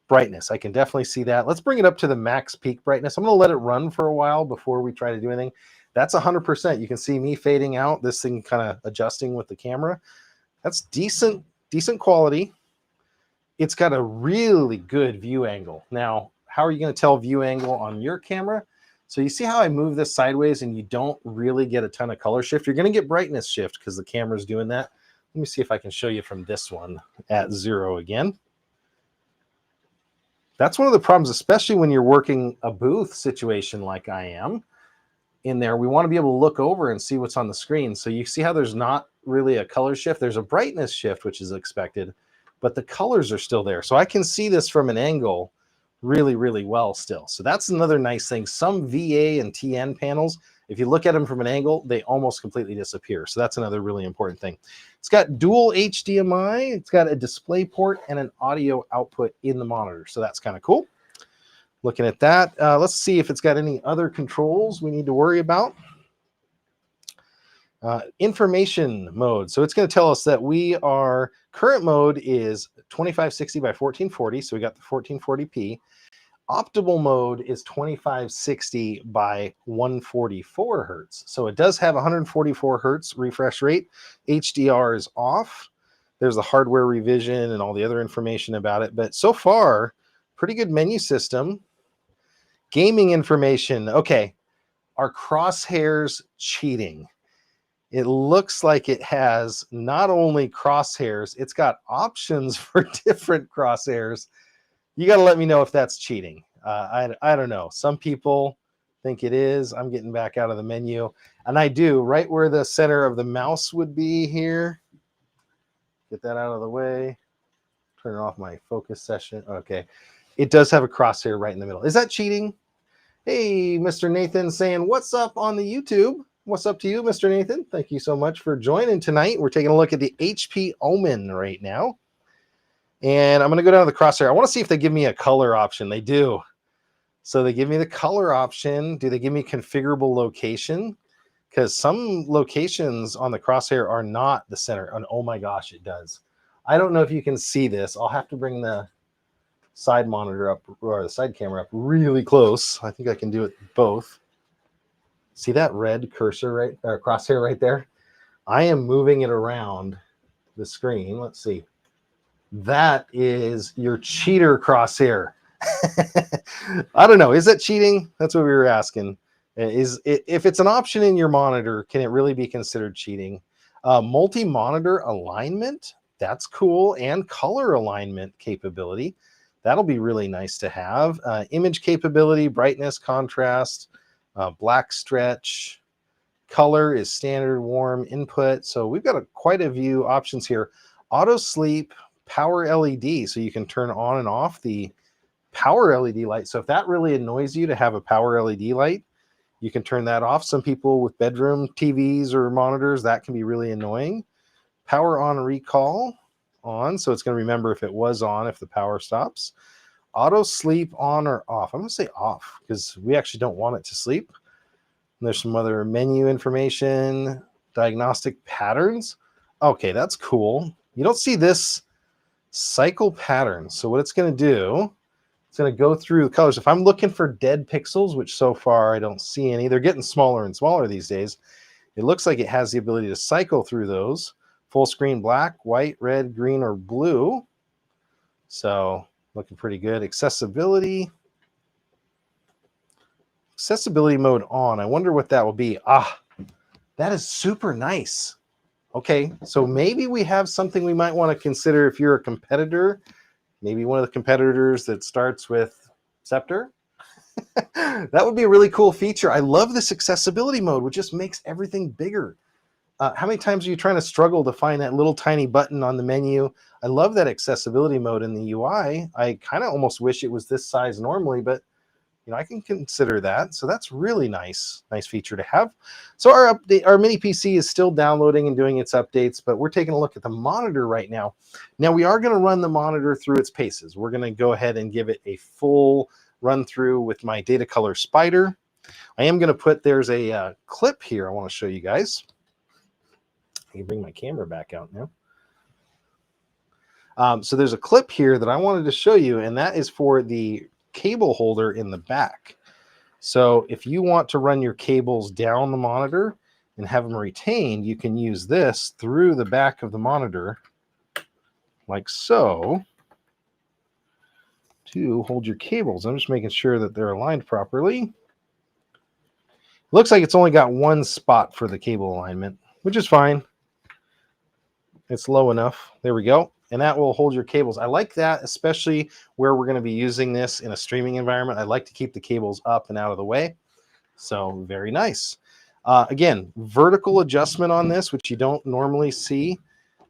brightness. I can definitely see that. Let's bring it up to the max peak brightness. I'm going to let it run for a while before we try to do anything. That's 100%. You can see me fading out, this thing kind of adjusting with the camera. That's decent quality. It's got a really good view angle. Now, how are you going to tell view angle on your camera? So you see how I move this sideways and you don't really get a ton of color shift? You're going to get brightness shift because the camera's doing that. Let me see if I can show you from this one at 0 again. That's one of the problems, especially when you're working a booth situation like I am in there. We want to be able to look over and see what's on the screen. So you see how there's not really a color shift. There's a brightness shift, which is expected, but the colors are still there. So I can see this from an angle really, really well still. So that's another nice thing. Some VA and TN panels, if you look at them from an angle, they almost completely disappear. So that's another really important thing. It's got dual HDMI. It's got a display port and an audio output in the monitor. So that's kind of cool. Looking at that, let's see if it's got any other controls we need to worry about. Information mode. So it's going to tell us that current mode is 2560 by 1440. So we got the 1440p. Optimal mode is 2560 by 144 hertz. So it does have 144 hertz refresh rate. HDR is off. There's the hardware revision and all the other information about it. But so far, pretty good menu system. Gaming information. Okay, are crosshairs cheating? It looks like it has not only crosshairs, it's got options for different crosshairs. You got to let me know if that's cheating. I don't know. Some people think it is. I'm getting back out of the menu. And I do, right where the center of the mouse would be here. Get that out of the way. Turn off my focus session. Okay. It does have a crosshair right in the middle. Is that cheating? Hey, Mr. Nathan saying, what's up on the YouTube? What's up to you, Mr. Nathan? Thank you so much for joining tonight. We're taking a look at the HP Omen right now. And I'm going to go down to the crosshair. I want to see if they give me a color option. They do. So they give me the color option. Do they give me configurable location? Because some locations on the crosshair are not the center. And oh my gosh, it does. I don't know if you can see this. I'll have to bring the side monitor up or the side camera up really close. I think I can do it both. See that red cursor right or crosshair right there? I am moving it around the screen. Let's see. That is your cheater crosshair. I don't know. Is that cheating? That's what we were asking. If it's an option in your monitor, can it really be considered cheating? Multi-monitor alignment, that's cool. And color alignment capability. That'll be really nice to have. Image capability, brightness, contrast, black stretch. Color is standard, warm, input. So we've got quite a few options here. Auto sleep, power LED, so you can turn on and off the power LED light. So if that really annoys you to have a power LED light, you can turn that off. Some people with bedroom TVs or monitors, that can be really annoying. Power on recall on, so it's going to remember if it was on, if the power stops. auto sleep on or off. I'm going to say off because we actually don't want it to sleep. And there's some other menu information, diagnostic patterns. Okay, that's cool. You don't see this cycle pattern. So what it's going to do, it's going to go through the colors. If I'm looking for dead pixels, which so far I don't see any, they're getting smaller and smaller these days. It looks like it has the ability to cycle through those. Full screen black, white, red, green, or blue. So looking pretty good. Accessibility mode on. I wonder what that will be. Ah, that is super nice. Okay, so maybe we have something we might want to consider if you're a competitor. Maybe one of the competitors that starts with Scepter. That would be a really cool feature. I love this accessibility mode, which just makes everything bigger. How many times are you trying to struggle to find that little tiny button on the menu? I love that accessibility mode in the UI. I kind of almost wish it was this size normally, but I can consider that. So that's really nice feature to have. So our Mini PC is still downloading and doing its updates, but we're taking a look at the monitor right now. Now we are going to run the monitor through its paces. We're going to go ahead and give it a full run through with my data color spider. I am going to put, there's a clip here I want to show you guys. I can bring my camera back out now. So there's a clip here that I wanted to show you, and that is for the cable holder in the back. So if you want to run your cables down the monitor and have them retained, you can use this through the back of the monitor, like so, to hold your cables. I'm just making sure that they're aligned properly. Looks like it's only got one spot for the cable alignment, which is fine. It's low enough. There we go. And that will hold your cables. I like that, especially where we're going to be using this in a streaming environment. I like to keep the cables up and out of the way. So very nice. Again, vertical adjustment on this, which you don't normally see.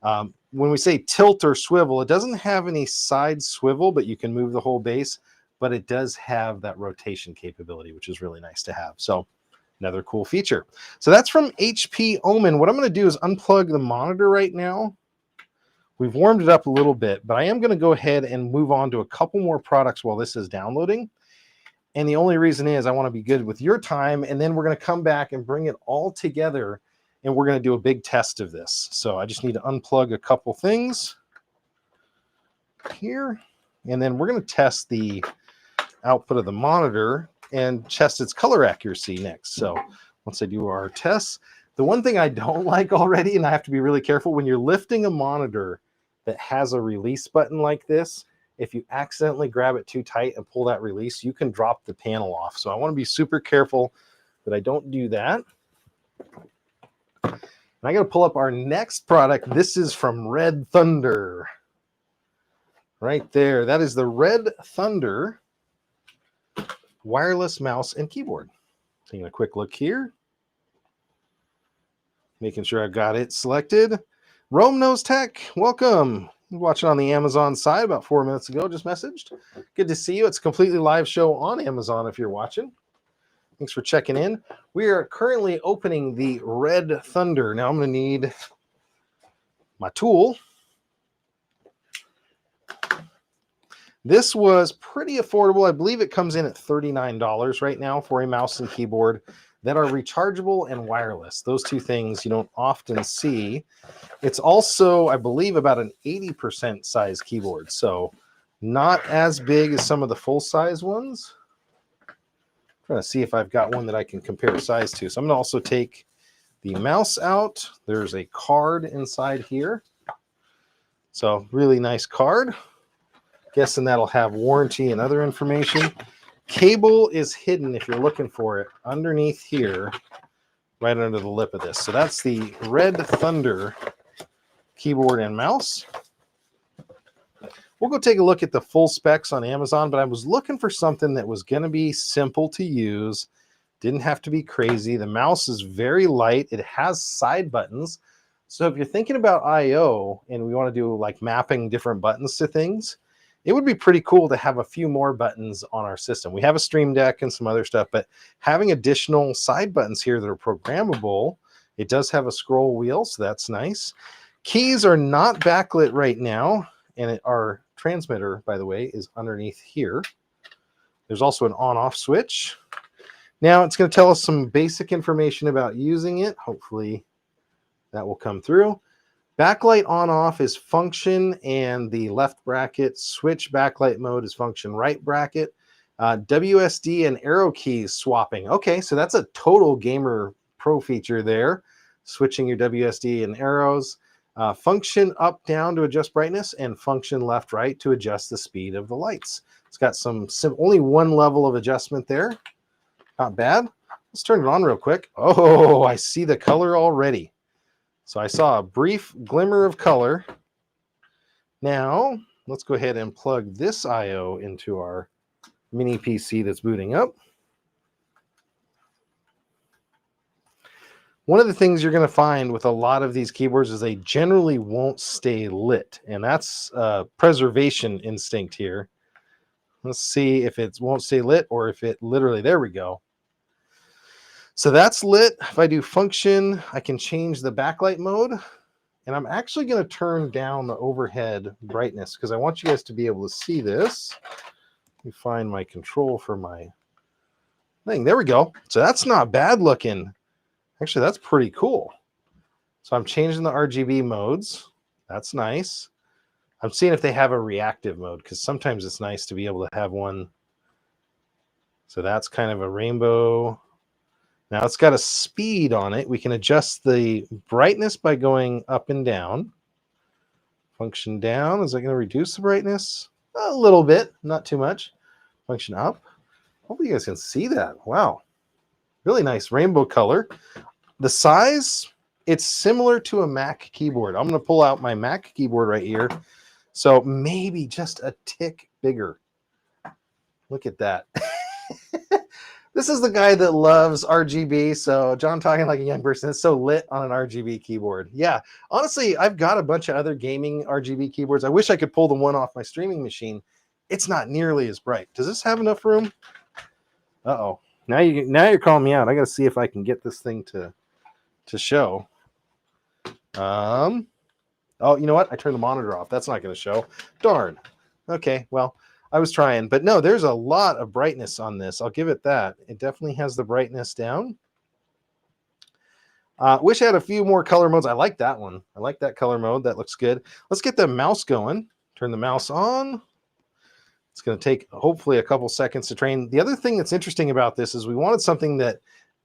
When we say tilt or swivel, it doesn't have any side swivel, but you can move the whole base. But it does have that rotation capability, which is really nice to have. So another cool feature. So that's from HP Omen. What I'm going to do is unplug the monitor right now. We've warmed it up a little bit, but I am going to go ahead and move on to a couple more products while this is downloading. And the only reason is I want to be good with your time, and then we're going to come back and bring it all together, and we're going to do a big test of this. So I just need to unplug a couple things here, and then we're going to test the output of the monitor and test its color accuracy next. So once I do our tests, the one thing I don't like already, and I have to be really careful, when you're lifting a monitor that has a release button like this, if you accidentally grab it too tight and pull that release, you can drop the panel off. So I want to be super careful that I don't do that. And I got to pull up our next product. This is from Red Thunder. Right there. That is the Red Thunder wireless mouse and keyboard. Taking a quick look here. Making sure I've got it selected. Rome Knows Tech, welcome. Watching on the Amazon side about 4 minutes ago, just messaged. Good to see you. It's a completely live show on Amazon if you're watching. Thanks for checking in. We are currently opening the Red Thunder. Now I'm going to need my tool. This was pretty affordable. I believe it comes in at $39 right now for a mouse and keyboard that are rechargeable and wireless. Those two things you don't often see. It's also, I believe, about an 80% size keyboard. So not as big as some of the full size ones. I'm trying to see if I've got one that I can compare size to. So I'm going to also take the mouse out. There's a card inside here. So really nice card. Guessing that'll have warranty and other information. Cable is hidden if you're looking for it underneath here, right under the lip of this. So that's the Red Thunder keyboard and mouse. We'll go take a look at the full specs on Amazon, but I was looking for something that was going to be simple to use, didn't have to be crazy. The mouse is very light. It has side buttons. So if you're thinking about I/O and we want to do like mapping different buttons to things, it would be pretty cool to have a few more buttons on our system. We have a Stream Deck and some other stuff, but having additional side buttons here that are programmable, it does have a scroll wheel, so that's nice. Keys are not backlit right now and are transmitter, by the way, is underneath here. There's also an on-off switch. Now it's going to tell us some basic information about using it. Hopefully that will come through. Backlight on-off is function and the left bracket. Switch backlight mode is function right bracket. WSD and arrow keys swapping. Okay, so that's a total gamer pro feature there. Switching your WSD and arrows. Function up, down to adjust brightness, and function left, right to adjust the speed of the lights. It's got some only one level of adjustment there. Not bad. Let's turn it on real quick. Oh, I see the color already. So I saw a brief glimmer of color. Now, let's go ahead and plug this I/O into our mini PC that's booting up. One of the things you're going to find with a lot of these keyboards is they generally won't stay lit, and that's preservation instinct here. Let's see if it won't stay lit or if it literally, there we go. So that's lit. If I do function, I can change the backlight mode, and I'm actually going to turn down the overhead brightness because I want you guys to be able to see this. Let me find my control for my thing. There we go. So that's not bad looking. Actually, that's pretty cool. So I'm changing the RGB modes. That's nice. I'm seeing if they have a reactive mode because sometimes it's nice to be able to have one. So that's kind of a rainbow. Now it's got a speed on it. We can adjust the brightness by going up and down. Function down. Is that going to reduce the brightness? A little bit, not too much. Function up. Hopefully you guys can see that. Wow. Really nice rainbow color. The size, it's similar to a Mac keyboard. I'm going to pull out my Mac keyboard right here. So maybe just a tick bigger. Look at that. This is the guy that loves RGB. So John talking like a young person. It's so lit on an RGB keyboard. Yeah, honestly, I've got a bunch of other gaming RGB keyboards. I wish I could pull the one off my streaming machine. It's not nearly as bright. Does this have enough room? Uh-oh. Now you're calling me out. I got to see if I can get this thing to show. Oh, you know what? I turned the monitor off. That's not going to show. Darn. Okay, well, I was trying, but no, there's a lot of brightness on this. I'll give it that. It definitely has the brightness down. Wish I had a few more color modes. I like that one. I like that color mode. That looks good. Let's get the mouse going. Turn the mouse on. It's going to take hopefully a couple seconds to train. The other thing that's interesting about this is we wanted something that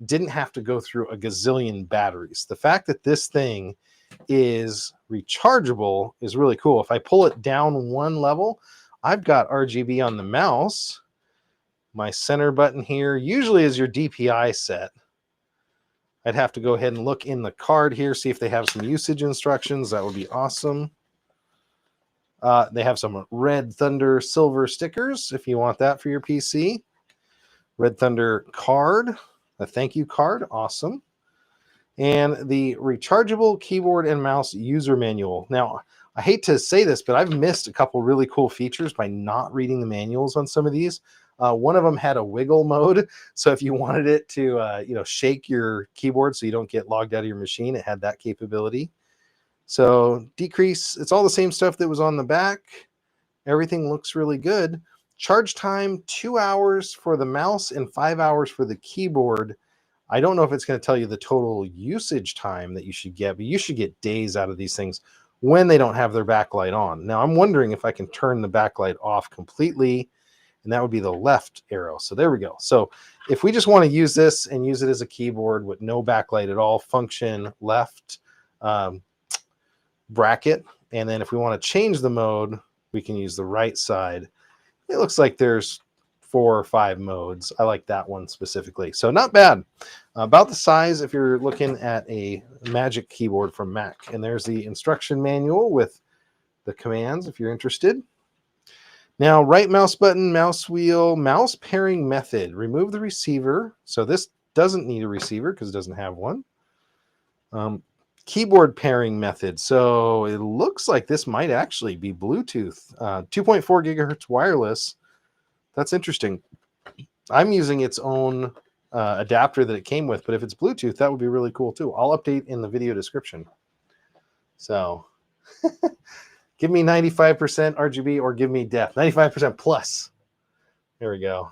didn't have to go through a gazillion batteries. The fact that this thing is rechargeable is really cool. If I pull it down one level, I've got RGB on the mouse. My center button here usually is your DPI set. I'd have to go ahead and look in the card here, see if they have some usage instructions. That would be awesome. They have some Red Thunder silver stickers if you want that for your PC. Red Thunder card, a thank you card, awesome. And the rechargeable keyboard and mouse user manual. Now, I hate to say this, but I've missed a couple really cool features by not reading the manuals on some of these. One of them had a wiggle mode. So if you wanted it to, shake your keyboard so you don't get logged out of your machine, it had that capability. So decrease, it's all the same stuff that was on the back. Everything looks really good. Charge time, 2 hours for the mouse and 5 hours for the keyboard. I don't know if it's going to tell you the total usage time that you should get, but you should get days out of these things when they don't have their backlight on. Now, I'm wondering if I can turn the backlight off completely, and that would be the left arrow. So there we go. So if we just want to use this and use it as a keyboard with no backlight at all, function left bracket. And then if we want to change the mode, we can use the right side. It looks like there's 4 or 5 modes. I like that one specifically. So not bad. About the size if you're looking at a Magic keyboard from Mac. And there's the instruction manual with the commands if you're interested. Now, right mouse button, mouse wheel, mouse pairing method. Remove the receiver. So this doesn't need a receiver because it doesn't have one. Keyboard pairing method. So it looks like this might actually be Bluetooth. 2.4 gigahertz wireless. That's interesting. I'm using its own adapter that it came with, but if it's Bluetooth, that would be really cool too. I'll update in the video description. So Give me 95% RGB or give me death. 95% plus. There we go.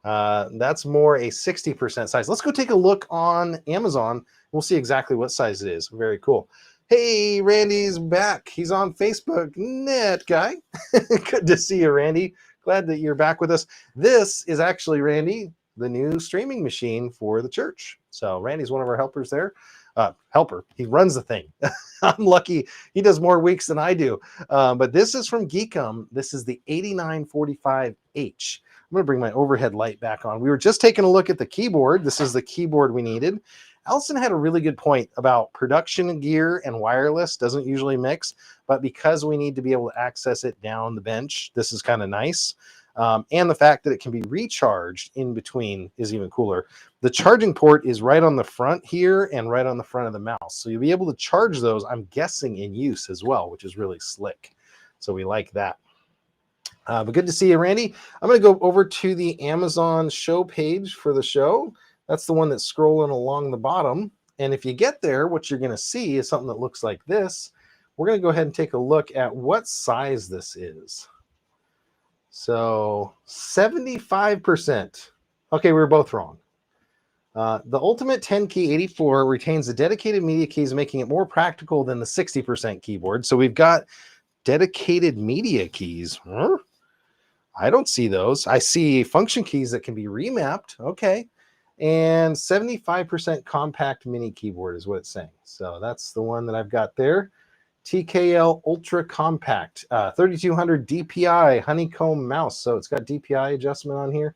That's more a 60% size. Let's go take a look on Amazon. We'll see exactly what size it is. Very cool. Hey, Randy's back. He's on Facebook. Net guy. Good to see you, Randy. Glad that you're back with us. This is actually, Randy, the new streaming machine for the church. So Randy's one of our helpers there. Helper. He runs the thing. I'm lucky. He does more weeks than I do. But this is from Geekom. This is the 8945H. I'm going to bring my overhead light back on. We were just taking a look at the keyboard. This is the keyboard we needed. Allison had a really good point about production gear and wireless doesn't usually mix, but because we need to be able to access it down the bench, this is kind of nice. And the fact that it can be recharged in between is even cooler. The charging port is right on the front here and right on the front of the mouse. So you'll be able to charge those, I'm guessing, in use as well, which is really slick. So we like that. But good to see you, Randy. I'm going to go over to the Amazon show page for the show. That's the one that's scrolling along the bottom. And if you get there, what you're going to see is something that looks like this. We're going to go ahead and take a look at what size this is. So 75%. Okay, we were both wrong. The Ultimate 10 Key 84 retains the dedicated media keys, making it more practical than the 60% keyboard. So we've got dedicated media keys. Huh? I don't see those. I see function keys that can be remapped. Okay. And 75% compact mini keyboard is what it's saying. So that's the one that I've got there. TKL Ultra Compact, 3200 DPI honeycomb mouse. So it's got DPI adjustment on here.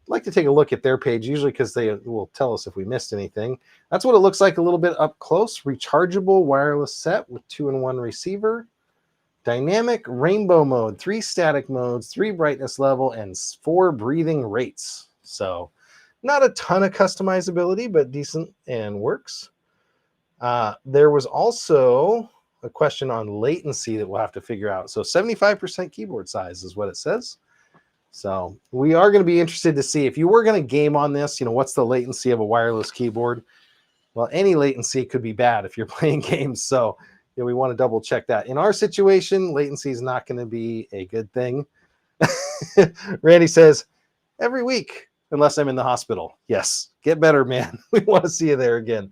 I'd like to take a look at their page, usually because they will tell us if we missed anything. That's what it looks like a little bit up close. Rechargeable wireless set with 2-in-1 receiver. Dynamic rainbow mode, 3 static modes, 3 brightness level, and 4 breathing rates. So not a ton of customizability, but decent and works. There was also a question on latency that we'll have to figure out. So 75% keyboard size is what it says. So we are going to be interested to see if you were going to game on this, what's the latency of a wireless keyboard? Well, any latency could be bad if you're playing games. So we want to double check that. In our situation, latency is not going to be a good thing. Randy says, every week, unless I'm in the hospital. Yes, get better, man. We want to see you there again.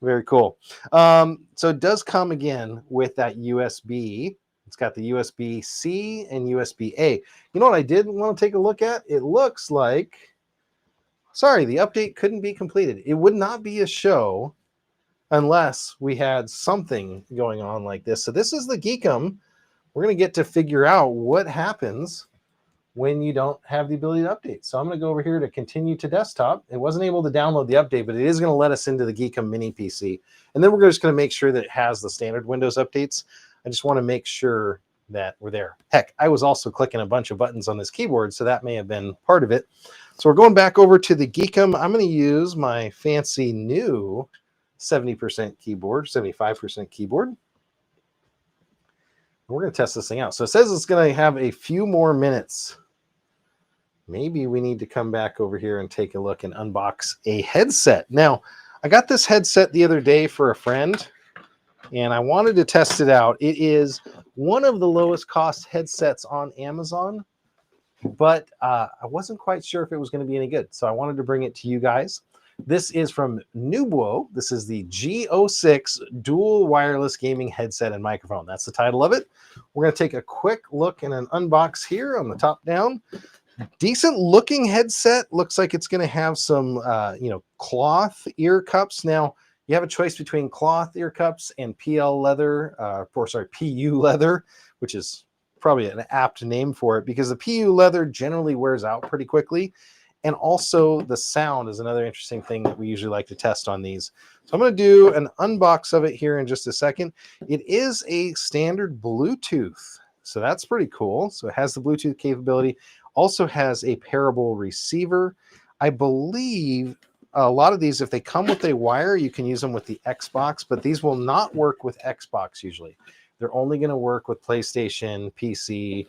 Very cool. So it does come again with that USB. It's got the USB-C and USB-A. You know what I did want to take a look at? It looks like, sorry, the update couldn't be completed. It would not be a show unless we had something going on like this. So this is the Geekom. We're going to get to figure out what happens when you don't have the ability to update. So I'm going to go over here to continue to desktop. It wasn't able to download the update, but it is going to let us into the Geekom Mini PC. And then we're just going to make sure that it has the standard Windows updates. I just want to make sure that we're there. Heck, I was also clicking a bunch of buttons on this keyboard, so that may have been part of it. So we're going back over to the Geekom. I'm going to use my fancy new 70% keyboard, 75% keyboard. We're going to test this thing out. So it says it's going to have a few more minutes. Maybe we need to come back over here and take a look and unbox a headset. Now, I got this headset the other day for a friend, and I wanted to test it out. It is one of the lowest cost headsets on Amazon, but I wasn't quite sure if it was going to be any good. So I wanted to bring it to you guys. This is from Nubuo. This is the G06 dual wireless gaming headset and microphone. That's the title of it. We're going to take a quick look and an unbox here on the top down. Decent looking headset. Looks like it's going to have some, cloth ear cups. Now, you have a choice between cloth ear cups and PU leather, which is probably an apt name for it because the PU leather generally wears out pretty quickly. And also the sound is another interesting thing that we usually like to test on these. So I'm going to do an unbox of it here in just a second. It is a standard Bluetooth. So that's pretty cool. So it has the Bluetooth capability, also has a pairable receiver. I believe a lot of these, if they come with a wire, you can use them with the Xbox, but these will not work with Xbox usually. They're only going to work with PlayStation, PC,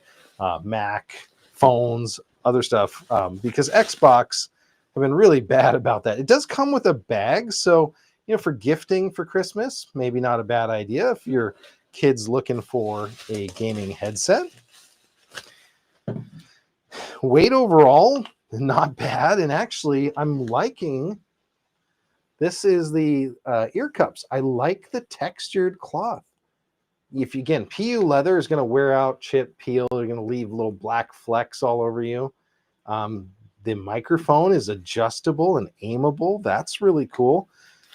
Mac, phones, other stuff, because Xbox have been really bad about that. It does come with a bag, so for gifting for Christmas, maybe not a bad idea if you're kids looking for a gaming headset. Weight overall, not bad. And actually, I'm liking, this is the ear cups. I like the textured cloth. If you, again, PU leather is going to wear out, chip, peel. You're going to leave little black flecks all over you. The microphone is adjustable and aimable. That's really cool.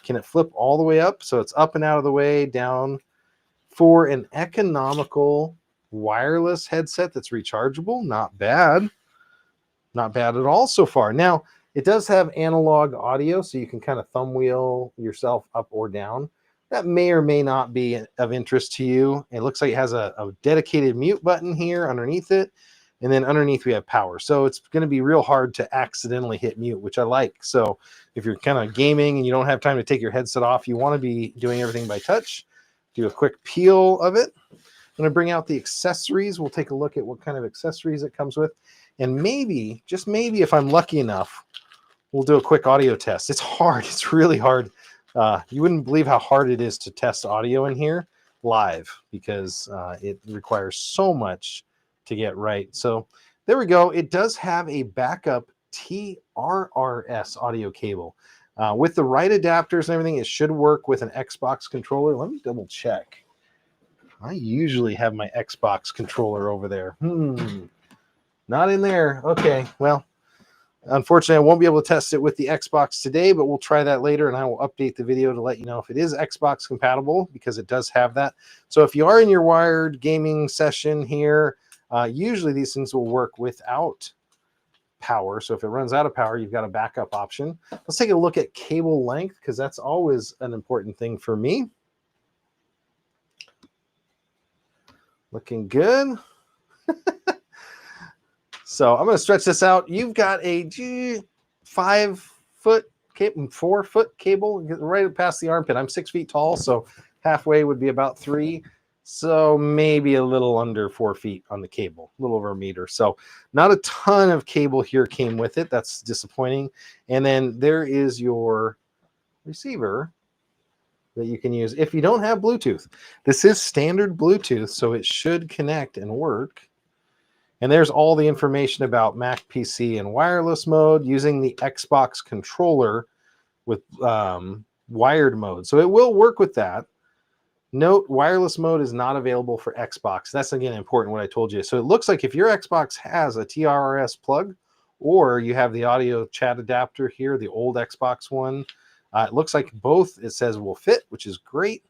Can it flip all the way up? So it's up and out of the way, down. For an economical wireless headset that's rechargeable, not bad. Not bad at all so far. Now, it does have analog audio, so you can kind of thumb wheel yourself up or down. That may or may not be of interest to you. It looks like it has a dedicated mute button here underneath it. And then underneath we have power. So it's going to be real hard to accidentally hit mute, which I like. So if you're kind of gaming and you don't have time to take your headset off, you want to be doing everything by touch. Do a quick peel of it. I'm going to bring out the accessories. We'll take a look at what kind of accessories it comes with. And maybe, just maybe if I'm lucky enough, we'll do a quick audio test. It's hard. It's really hard. You wouldn't believe how hard it is to test audio in here live because it requires so much to get right. So there we go. It does have a backup TRRS audio cable. With the right adapters and everything, it should work with an Xbox controller. Let me double check. I usually have my Xbox controller over there. Not in there. Okay, well, unfortunately, I won't be able to test it with the Xbox today, but we'll try that later, and I will update the video to let you know if it is Xbox compatible, because it does have that. So if you are in your wired gaming session here, usually these things will work without power. So if it runs out of power, you've got a backup option. Let's take a look at cable length, because that's always an important thing for me. Looking good. So I'm going to stretch this out. You've got a 5-foot cable, 4-foot cable right past the armpit. I'm 6 feet tall, so halfway would be about 3. So maybe a little under 4 feet on the cable, a little over a meter. So not a ton of cable here came with it. That's disappointing. And then there is your receiver that you can use if you don't have Bluetooth. This is standard Bluetooth, so it should connect and work. And there's all the information about Mac PC and wireless mode using the Xbox controller with wired mode. So it will work with that. Note, wireless mode is not available for Xbox. That's, again, important what I told you. So it looks like if your Xbox has a TRRS plug, or you have the audio chat adapter here, the old Xbox one, it looks like both, it says, will fit, which is great.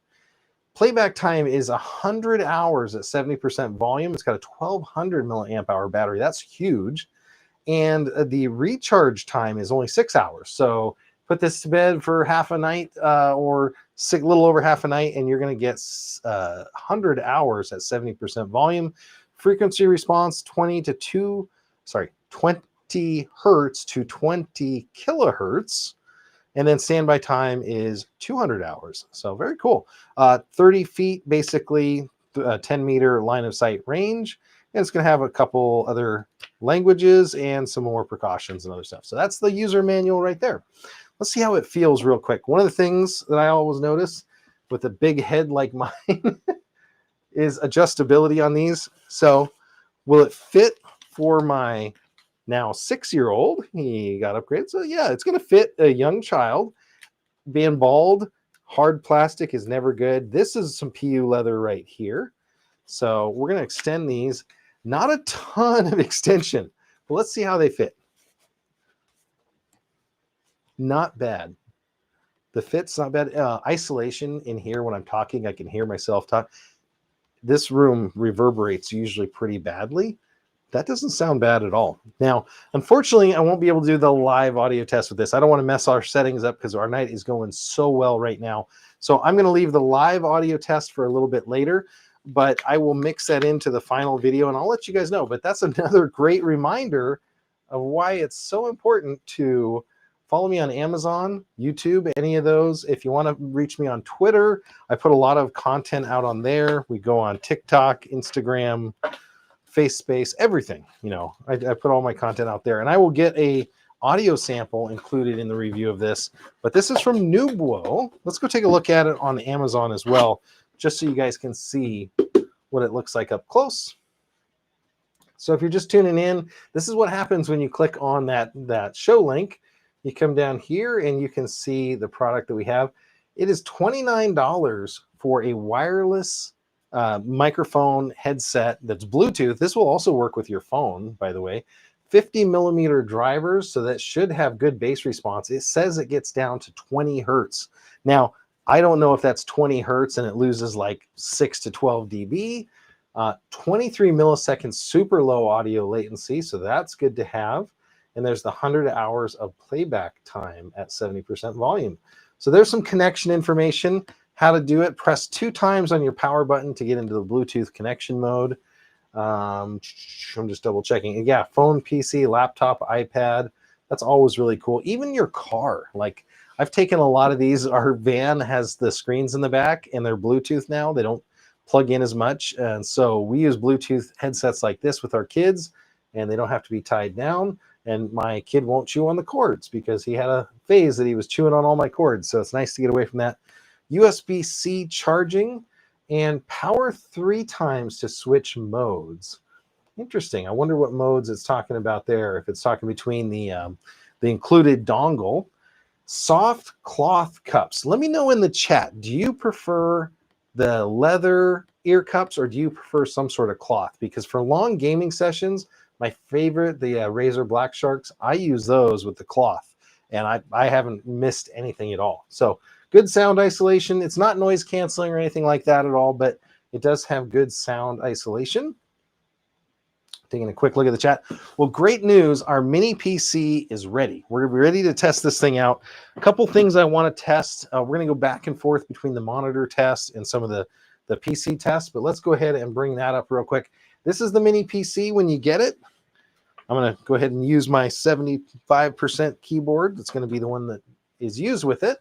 Playback time is 100 hours at 70% volume. It's got a 1200 milliamp hour battery. That's huge. And the recharge time is only 6 hours. So put this to bed for half a night or a little over half a night, and you're going to get 100 hours at 70% volume. Frequency response 20 hertz to 20 kilohertz. And then standby time is 200 hours. So very cool. 30 feet, basically 10-meter line of sight range. And it's going to have a couple other languages and some more precautions and other stuff. So that's the user manual right there. Let's see how it feels real quick. One of the things that I always notice with a big head like mine is adjustability on these. So will it fit for my now 6-year-old? He got upgraded. So yeah, it's going to fit a young child. Being bald, hard plastic is never good. This is some PU leather right here. So we're going to extend these. Not a ton of extension, but let's see how they fit. Not bad. The fit's not bad. Isolation in here when I'm talking, I can hear myself talk. This room reverberates usually pretty badly. That doesn't sound bad at all. Now, unfortunately, I won't be able to do the live audio test with this. I don't want to mess our settings up because our night is going so well right now. So I'm going to leave the live audio test for a little bit later, but I will mix that into the final video and I'll let you guys know. But that's another great reminder of why it's so important to follow me on Amazon, YouTube, any of those. If you want to reach me on Twitter, I put a lot of content out on there. We go on TikTok, Instagram, FaceSpace, everything. You know, I put all my content out there, and I will get a audio sample included in the review of this. But this is from Noobwo. Let's go take a look at it on Amazon as well, just so you guys can see what it looks like up close. So if you're just tuning in, this is what happens when you click on that show link. You come down here and you can see the product that we have. It is $29 for a wireless microphone headset that's Bluetooth. This will also work with your phone, by the way. 50mm drivers, so that should have good bass response. It says it gets down to 20 hertz. Now, I don't know if that's 20 hertz and it loses like 6 to 12 dB. 23 milliseconds super low audio latency, so that's good to have. And there's the 100 hours of playback time at 70% volume. So there's some connection information, how to do it. Press 2 times on your power button to get into the Bluetooth connection mode. I'm just double checking. Yeah, phone, PC, laptop, iPad. That's always really cool. Even your car. Like, I've taken a lot of these. Our van has the screens in the back and they're Bluetooth now. They don't plug in as much. And so we use Bluetooth headsets like this with our kids, and they don't have to be tied down. And my kid won't chew on the cords because he had a phase that he was chewing on all my cords. So it's nice to get away from that. USB-C charging and power 3 times to switch modes. Interesting. I wonder what modes it's talking about there. If it's talking between the included dongle. Soft cloth cups. Let me know in the chat. Do you prefer the leather ear cups or do you prefer some sort of cloth? Because for long gaming sessions, my favorite, the Razer Black Sharks, I use those with the cloth, and I haven't missed anything at all. So good sound isolation. It's not noise canceling or anything like that at all, but it does have good sound isolation. Taking a quick look at the chat. Well, great news. Our Mini PC is ready. We're ready to test this thing out. A couple things I want to test. We're going to go back and forth between the monitor test and some of the PC tests, but let's go ahead and bring that up real quick. This is the Mini PC when you get it. I'm going to go ahead and use my 75% keyboard. It's going to be the one that is used with it.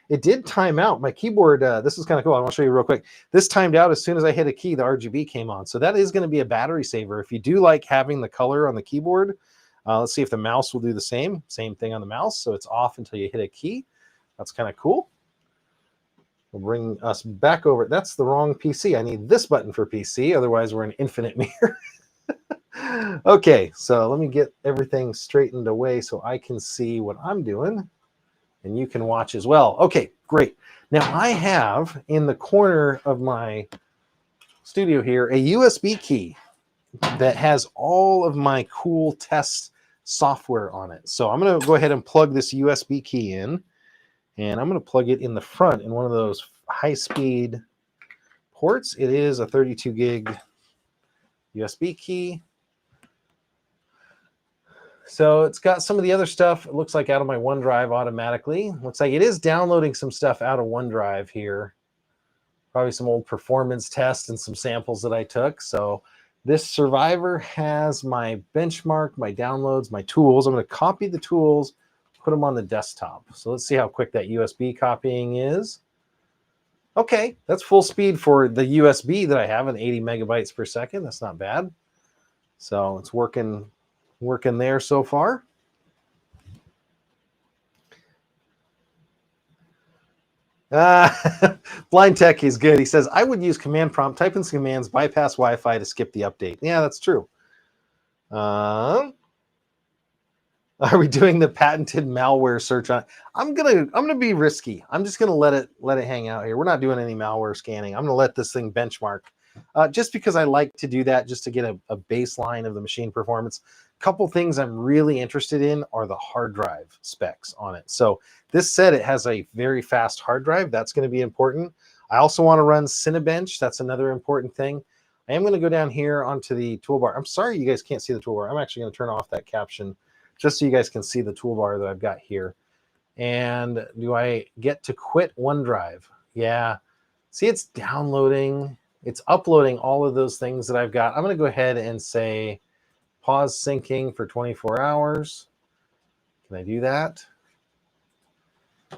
It did time out. My keyboard, this is kind of cool. I want to show you real quick. This timed out as soon as I hit a key, the RGB came on. So that is going to be a battery saver. If you do like having the color on the keyboard, let's see if the mouse will do the same. Same thing on the mouse. So it's off until you hit a key. That's kind of cool. We'll bring us back over. That's the wrong PC. I need this button for PC. Otherwise, we're in infinite mirror. Okay, so let me get everything straightened away so I can see what I'm doing. And you can watch as well. Okay, great. Now I have in the corner of my studio here a USB key that has all of my cool test software on it. So I'm going to go ahead and plug this USB key in, and I'm going to plug it in the front in one of those high-speed ports. It is a 32 gig USB key. So it's got some of the other stuff, it looks like, out of my OneDrive automatically. Looks like it is downloading some stuff out of OneDrive here. Probably some old performance tests and some samples that I took. So this Survivor has my benchmark, my downloads, my tools. I'm going to copy the tools, put them on the desktop. So let's see how quick that USB copying is. Okay, that's full speed for the USB that I have, an 80 megabytes per second. That's not bad. So it's working there so far. Blind Tech is good. He says, I would use command prompt, type in some commands, bypass Wi-Fi to skip the update. Yeah, that's true. Are we doing the patented malware search on? I'm gonna be risky. I'm just gonna let it hang out here. We're not doing any malware scanning. I'm gonna let this thing benchmark, just because I like to do that, just to get a baseline of the machine performance. Couple things I'm really interested in are the hard drive specs on it. So this said it has a very fast hard drive. That's going to be important. I also want to run Cinebench. That's another important thing. I am going to go down here onto the toolbar. I'm sorry you guys can't see the toolbar. I'm actually going to turn off that caption just so you guys can see the toolbar that I've got here. And do I get to quit OneDrive? Yeah. See, it's downloading. It's uploading all of those things that I've got. I'm going to go ahead and say, pause syncing for 24 hours. Can I do that?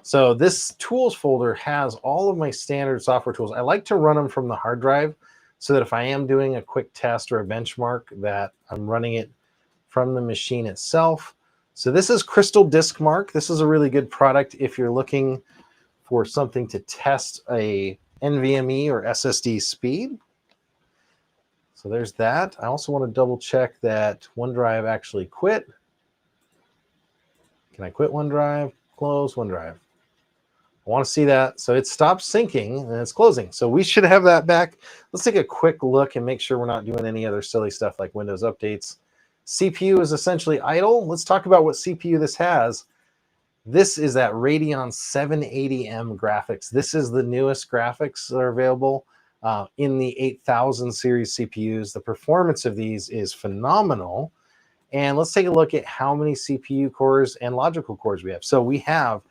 So this tools folder has all of my standard software tools. I like to run them from the hard drive so that if I am doing a quick test or a benchmark, that I'm running it from the machine itself. So this is Crystal Disk Mark. This is a really good product if you're looking for something to test a NVMe or SSD speed. So there's that. I also want to double check that OneDrive actually quit. Can I quit OneDrive? Close OneDrive. I want to see that. So it stopped syncing and it's closing. So we should have that back. Let's take a quick look and make sure we're not doing any other silly stuff like Windows updates. CPU is essentially idle. Let's talk about what CPU this has. This is that Radeon 780M graphics. This is the newest graphics that are available in the 8000 series CPUs. The performance of these is phenomenal. And let's take a look at how many CPU cores and logical cores we have. So we have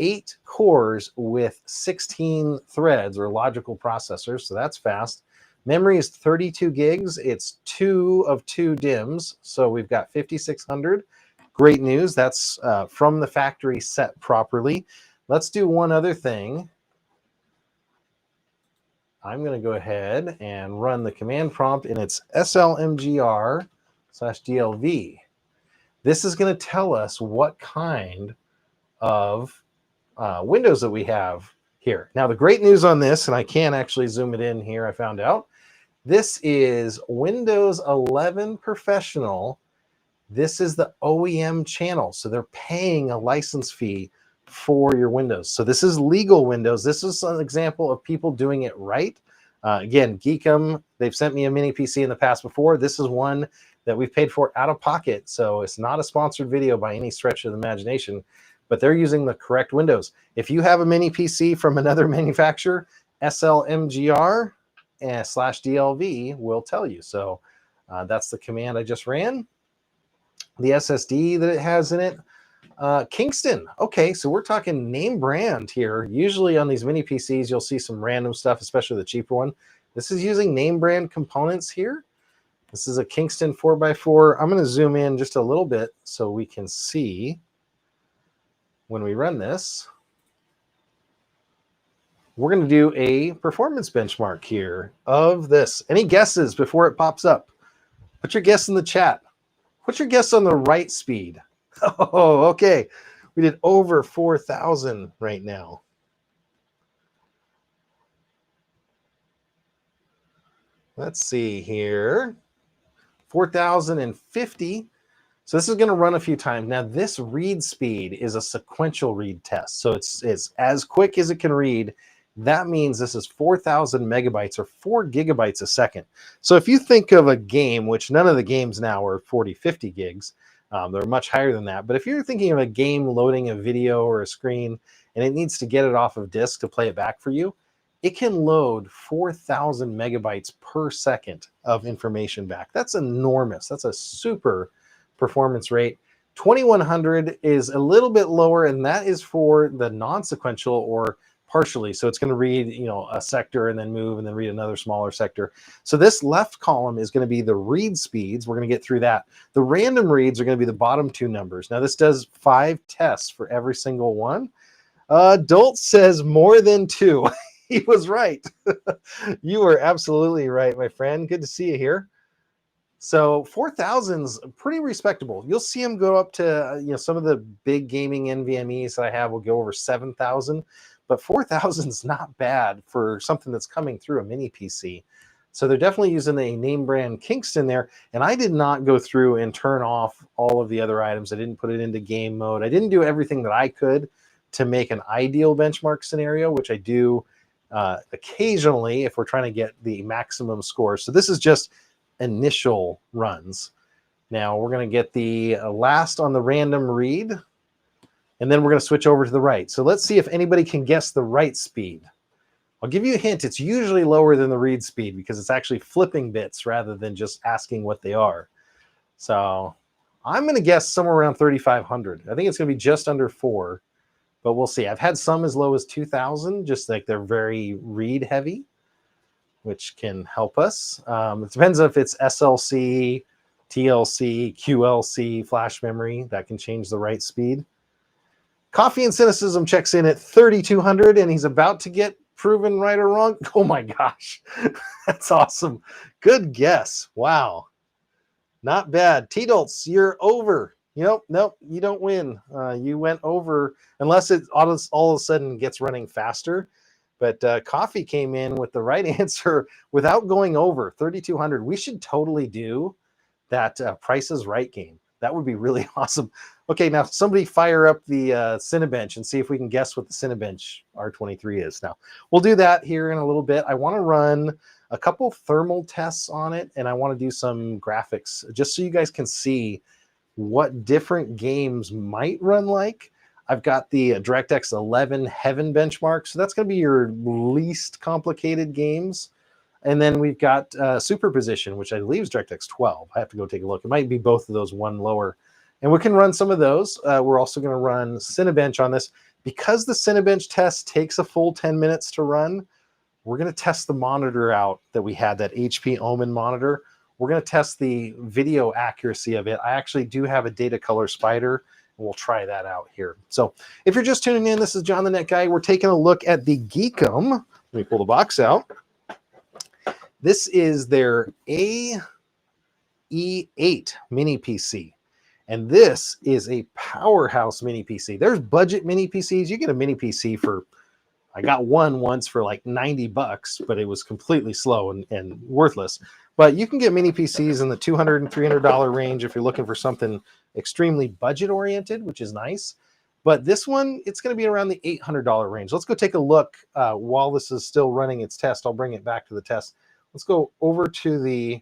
8 cores with 16 threads or logical processors. So that's fast. Memory is 32 gigs. It's 2 of 2 DIMMs. So we've got 5600. Great news. That's from the factory set properly. Let's do one other thing. I'm going to go ahead and run the command prompt, and it's slmgr/dlv. This is going to tell us what kind of windows that we have here. Now, the great news on this, and I can actually zoom it in here, I found out, this is Windows 11 Professional. This is the OEM channel. So they're paying a license fee for your Windows. So this is legal Windows. This is an example of people doing it right. Again, Geekom, they've sent me a mini PC in the past before. This is one that we've paid for out of pocket. So it's not a sponsored video by any stretch of the imagination, but they're using the correct Windows. If you have a mini PC from another manufacturer, slmgr/dlv will tell you. So that's the command I just ran. The SSD that it has in it, Kingston. Okay, so we're talking name brand here. Usually on these mini PCs, you'll see some random stuff, especially the cheaper one. This is using name brand components here. This is a Kingston 4x4. I'm going to zoom in just a little bit so we can see when we run this. We're going to do a performance benchmark here of this. Any guesses before it pops up? Put your guess in the chat. What's your guess on the write speed? Oh, okay. We did over 4,000 right now. Let's see here. 4,050. So this is going to run a few times. Now, this read speed is a sequential read test. So it's as quick as it can read. That means this is 4,000 megabytes or 4 gigabytes a second. So if you think of a game, which none of the games now are 40, 50 gigs, they're much higher than that. But if you're thinking of a game loading a video or a screen and it needs to get it off of disk to play it back for you, it can load 4,000 megabytes per second of information back. That's enormous. That's a super performance rate. 2100 is a little bit lower, and that is for the non-sequential or partially. So it's going to read, a sector and then move and then read another smaller sector. So this left column is going to be the read speeds. We're going to get through that. The random reads are going to be the bottom 2 numbers. Now this does 5 tests for every single one. Adult says more than 2. He was right. You were absolutely right, my friend. Good to see you here. So 4,000's pretty respectable. You'll see them go up to, some of the big gaming NVMEs that I have will go over 7,000. But 4,000's not bad for something that's coming through a mini PC. So they're definitely using a name brand Kingston there. And I did not go through and turn off all of the other items. I didn't put it into game mode. I didn't do everything that I could to make an ideal benchmark scenario, which I do occasionally if we're trying to get the maximum score. So this is just initial runs. Now we're going to get the last on the random read. And then we're going to switch over to the write. So let's see if anybody can guess the write speed. I'll give you a hint. It's usually lower than the read speed because it's actually flipping bits rather than just asking what they are. So I'm going to guess somewhere around 3,500. I think it's going to be just under 4, but we'll see. I've had some as low as 2,000, just like they're very read heavy, which can help us. It depends if it's SLC, TLC, QLC, flash memory. That can change the write speed. Coffee and Cynicism checks in at 3,200, and he's about to get proven right or wrong. Oh my gosh, that's awesome. Good guess. Wow. Not bad. T-Dolts, you're over. Nope, you don't win. You went over, unless it all of a sudden gets running faster. But Coffee came in with the right answer without going over 3,200. We should totally do that Price is Right game. That would be really awesome. Okay, now somebody fire up the Cinebench and see if we can guess what the Cinebench R23 is. Now, we'll do that here in a little bit. I want to run a couple thermal tests on it, and I want to do some graphics just so you guys can see what different games might run like. I've got the DirectX 11 Heaven benchmark, so that's going to be your least complicated games. And then we've got Superposition, which I believe is DirectX 12. I have to go take a look. It might be both of those, one lower. And we can run some of those. We're also going to run Cinebench on this. Because the Cinebench test takes a full 10 minutes to run, we're going to test the monitor out that we had, that HP Omen monitor. We're going to test the video accuracy of it. I actually do have a data color spider, and we'll try that out here. So if you're just tuning in, this is John the Net Guy. We're taking a look at the Geekom. Let me pull the box out. This is their AE8 mini PC. And this is a powerhouse mini PC. There's budget mini PCs. You get a mini PC for, I got one once for like 90 bucks, but it was completely slow and worthless. But you can get mini PCs in the $200 and $300 range if you're looking for something extremely budget oriented, which is nice. But this one, it's going to be around the $800 range. Let's go take a look while this is still running its test. I'll bring it back to the test. Let's go over to the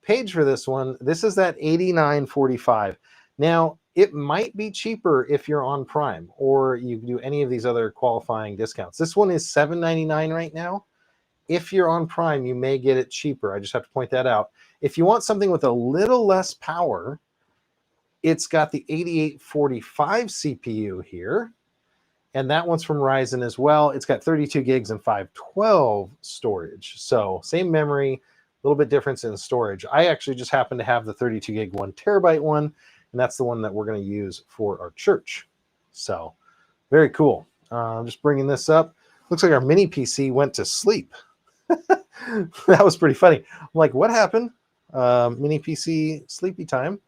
page for this one. This is that $89.45. Now, it might be cheaper if you're on Prime or you do any of these other qualifying discounts. This one is $7.99 right now. If you're on Prime, you may get it cheaper. I just have to point that out. If you want something with a little less power, it's got the 8845 CPU here. And that one's from Ryzen as well. It's got 32 gigs and 512 storage. So same memory, a little bit difference in storage. I actually just happen to have the 32 gig 1 terabyte one, and that's the one that we're going to use for our church. So very cool. Just bringing this up. Looks like our mini PC went to sleep. That was pretty funny. I'm like, what happened? Mini PC sleepy time.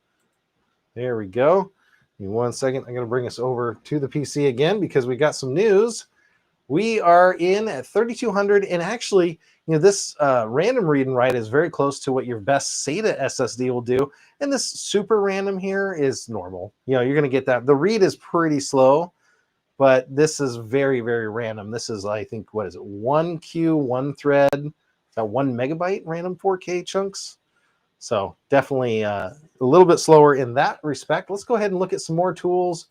There we go. Give me 1 second. I'm going to bring us over to the PC again because we got some news. We are in at 3,200, and actually, you know, this random read and write is very close to what your best SATA SSD will do, and this super random here is normal. You know, you're going to get that. The read is pretty slow, but this is very, very random. This is, I think, what is it? 1 queue, 1 thread, about 1 megabyte random 4K chunks. So definitely a little bit slower in that respect. Let's go ahead and look at some more tools.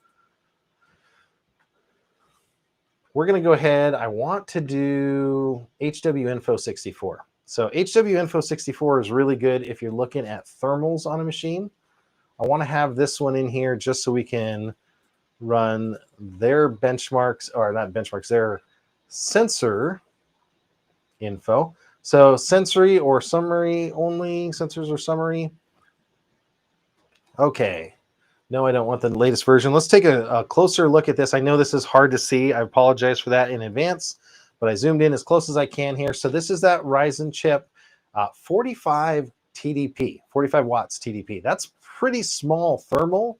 We're going to go ahead. I want to do HW Info 64. So HW Info 64 is really good if you're looking at thermals on a machine. I want to have this one in here just so we can run their benchmarks, or not benchmarks, their sensor info. So sensory or summary only, sensors or summary. Okay. No, I don't want the latest version. Let's take a closer look at this. I know this is hard to see. I apologize for that in advance, but I zoomed in as close as I can here. So this is that Ryzen chip, 45 TDP, 45 watts TDP. That's pretty small thermal,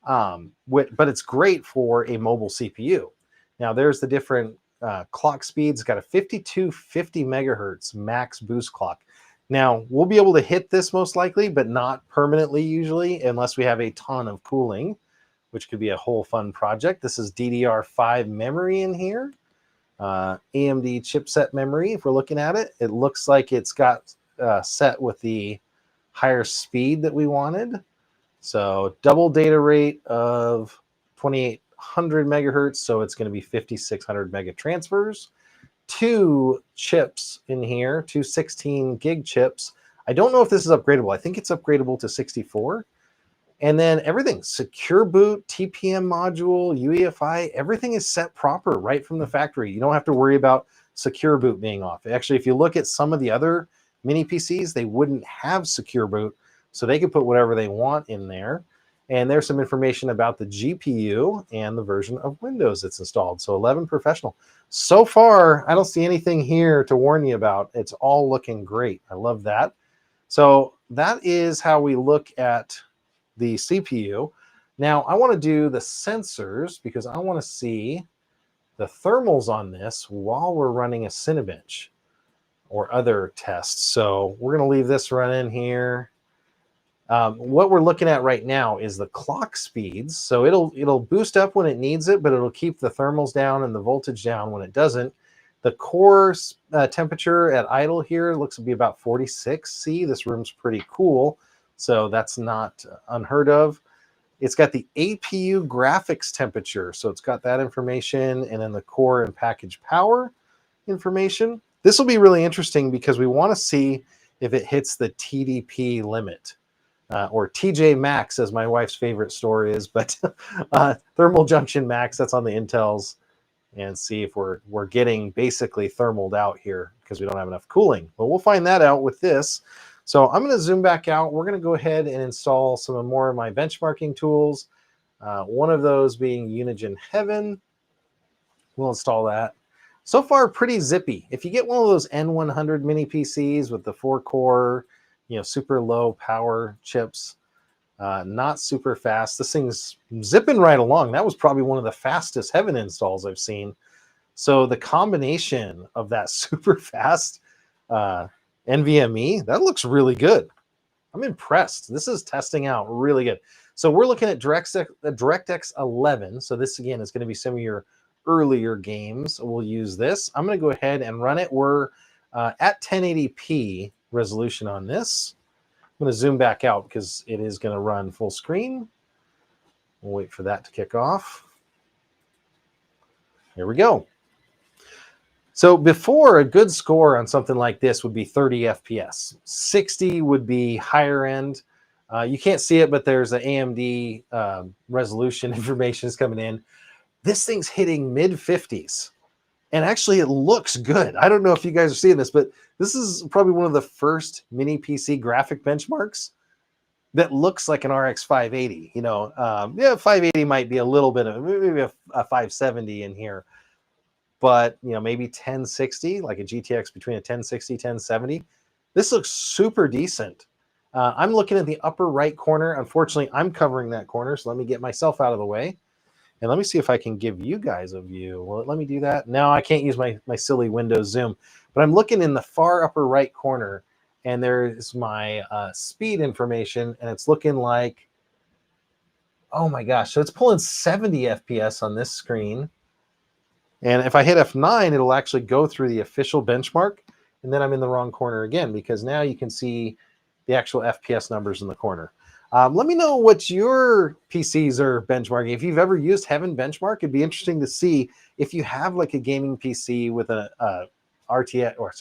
but it's great for a mobile CPU. Now there's the different clock speeds. Got a 5250 megahertz max boost clock. Now we'll be able to hit this most likely, but not permanently usually, unless we have a ton of cooling, which could be a whole fun project. This is DDR5 memory in here, AMD chipset memory. If we're looking at it, it looks like it's got set with the higher speed that we wanted. So double data rate of 2800 megahertz. So it's going to be 5600 mega transfers. 2 chips in here, 2 16 gig chips. I don't know if this is upgradable. I think it's upgradable to 64. And then everything, secure boot, TPM module, UEFI, everything is set proper right from the factory. You don't have to worry about secure boot being off. Actually, if you look at some of the other mini PCs, they wouldn't have secure boot, so they can put whatever they want in there. And there's some information about the GPU and the version of Windows that's installed. So 11 Professional. So far, I don't see anything here to warn you about. It's all looking great. I love that. So that is how we look at the CPU. Now, I want to do the sensors because I want to see the thermals on this while we're running a Cinebench or other tests. So we're going to leave this running here. What we're looking at right now is the clock speeds. So it'll boost up when it needs it, but it'll keep the thermals down and the voltage down when it doesn't. The core temperature at idle here looks to be about 46C. This room's pretty cool, so that's not unheard of. It's got the APU graphics temperature, so it's got that information, and then the core and package power information. This will be really interesting because we want to see if it hits the TDP limit, or TJ Maxx, as my wife's favorite store is, but Thermal Junction Max, that's on the Intels, and see if we're getting basically thermaled out here because we don't have enough cooling. But we'll find that out with this. So I'm going to zoom back out. We're going to go ahead and install some more of my benchmarking tools. One of those being Unigen Heaven. We'll install that. So far, pretty zippy. If you get one of those N100 mini PCs with the 4-core, super low power chips, not super fast. This thing's zipping right along. That was probably one of the fastest Heaven installs I've seen. So the combination of that super fast NVMe, that looks really good. I'm impressed. This is testing out really good. So we're looking at DirectX 11. So this, again, is going to be some of your earlier games. We'll use this. I'm going to go ahead and run it. We're at 1080p resolution on this. I'm going to zoom back out because it is going to run full screen. We'll wait for that to kick off. Here we go. So before, a good score on something like this would be 30 FPS. 60 would be higher end. You can't see it, but there's an AMD resolution information is coming in. This thing's hitting mid 50s. And actually, it looks good. I don't know if you guys are seeing this, but this is probably one of the first mini PC graphic benchmarks that looks like an RX 580. Yeah, 580 might be a little bit of maybe a 570 in here, but maybe 1060, like a GTX between a 1060, 1070. This looks super decent. I'm looking at the upper right corner. Unfortunately, I'm covering that corner, so let me get myself out of the way. And let me see if I can give you guys a view. Will it let me do that? No, I can't use my silly Windows Zoom. But I'm looking in the far upper right corner, and there's my speed information, and it's looking like, oh my gosh, so it's pulling 70 FPS on this screen. And if I hit F9, it'll actually go through the official benchmark, and then I'm in the wrong corner again, because now you can see the actual FPS numbers in the corner. Let me know what your PCs are benchmarking. If you've ever used Heaven Benchmark, it'd be interesting to see if you have like a gaming PC with a RTX or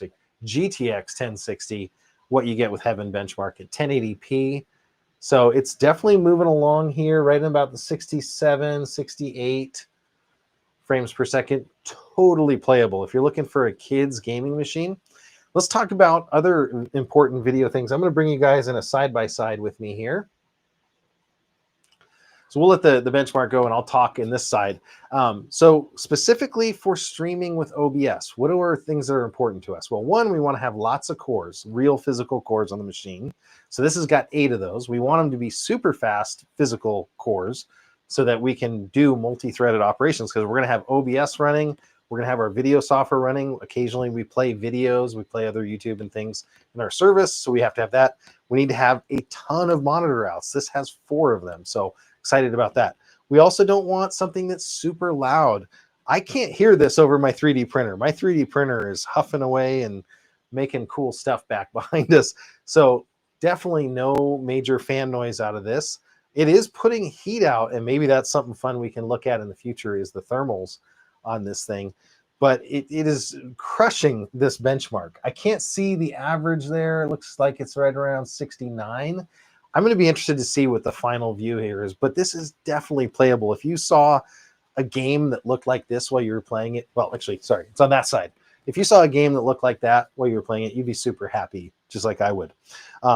GTX 1060, what you get with Heaven Benchmark at 1080p. So it's definitely moving along here, right in about the 67, 68 frames per second. Totally playable. If you're looking for a kid's gaming machine, let's talk about other important video things. I'm going to bring you guys in a side-by-side with me here. So we'll let the benchmark go, and I'll talk in this side. So specifically for streaming with OBS, what are things that are important to us? Well, one, we want to have lots of cores, real physical cores on the machine. So this has got 8 of those. We want them to be super fast physical cores so that we can do multi-threaded operations, because we're going to have OBS running. We're going to have our video software running. Occasionally we play videos, we play other YouTube and things in our service, so we have to have that. We need to have a ton of monitor outs. This has 4 of them, so excited about that. We also don't want something that's super loud. I can't hear this over my 3D printer. My 3D printer is huffing away and making cool stuff back behind us. So definitely no major fan noise out of this. It is putting heat out, and maybe that's something fun we can look at in the future, is the thermals on this thing. But it is crushing this benchmark. I can't see the average there. It looks like it's right around 69. I'm going to be interested to see what the final view here is, but this is definitely playable. If you saw a game that looked like this while you were playing it, well, actually, sorry, it's on that side. If you saw a game that looked like that while you were playing it, you'd be super happy, just like I would.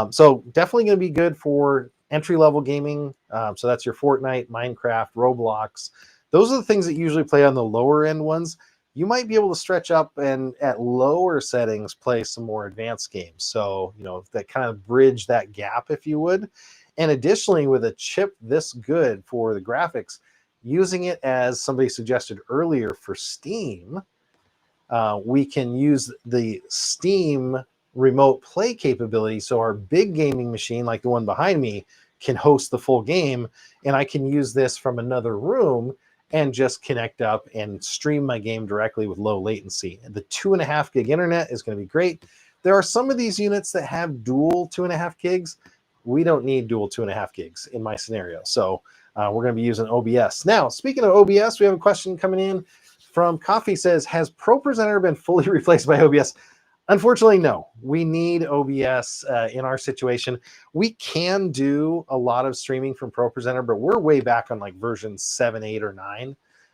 So definitely going to be good for entry-level gaming. So that's your Fortnite, Minecraft, Roblox. Those are the things that usually play on the lower end ones. You might be able to stretch up and at lower settings play some more advanced games. So, that kind of bridge that gap, if you would. And additionally, with a chip this good for the graphics, using it as somebody suggested earlier for Steam, we can use the Steam remote play capability. So our big gaming machine, like the one behind me, can host the full game, and I can use this from another room and just connect up and stream my game directly with low latency. The 2.5 gig internet is going to be great. There are some of these units that have dual 2.5 gigs. We don't need dual 2.5 gigs in my scenario. So we're going to be using OBS. Now, speaking of OBS, we have a question coming in from Coffee. Says, has ProPresenter been fully replaced by OBS? Unfortunately, no. We need OBS in our situation. We can do a lot of streaming from ProPresenter, but we're way back on like version 7, 8, or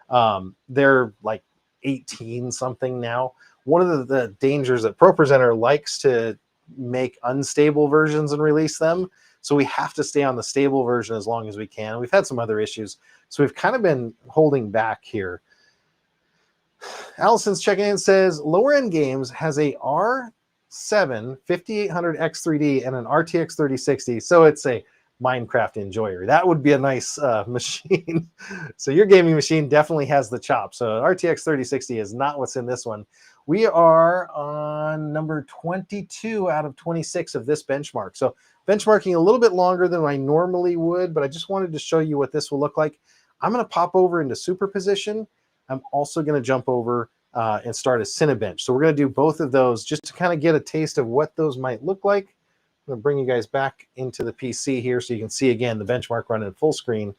9. They're like 18 something now. One of the dangers that ProPresenter likes to make unstable versions and release them. So we have to stay on the stable version as long as we can. We've had some other issues. So we've kind of been holding back here. Allison's checking in, says lower end games has a R7 5800X3D and an RTX 3060. So it's a Minecraft enjoyer. That would be a nice machine. So your gaming machine definitely has the chop. So RTX 3060 is not what's in this one. We are on number 22 out of 26 of this benchmark. So benchmarking a little bit longer than I normally would, but I just wanted to show you what this will look like. I'm going to pop over into superposition. I'm also going to jump over and start a Cinebench. So we're going to do both of those just to kind of get a taste of what those might look like. I'm going to bring you guys back into the PC here so you can see, again, the benchmark running full screen.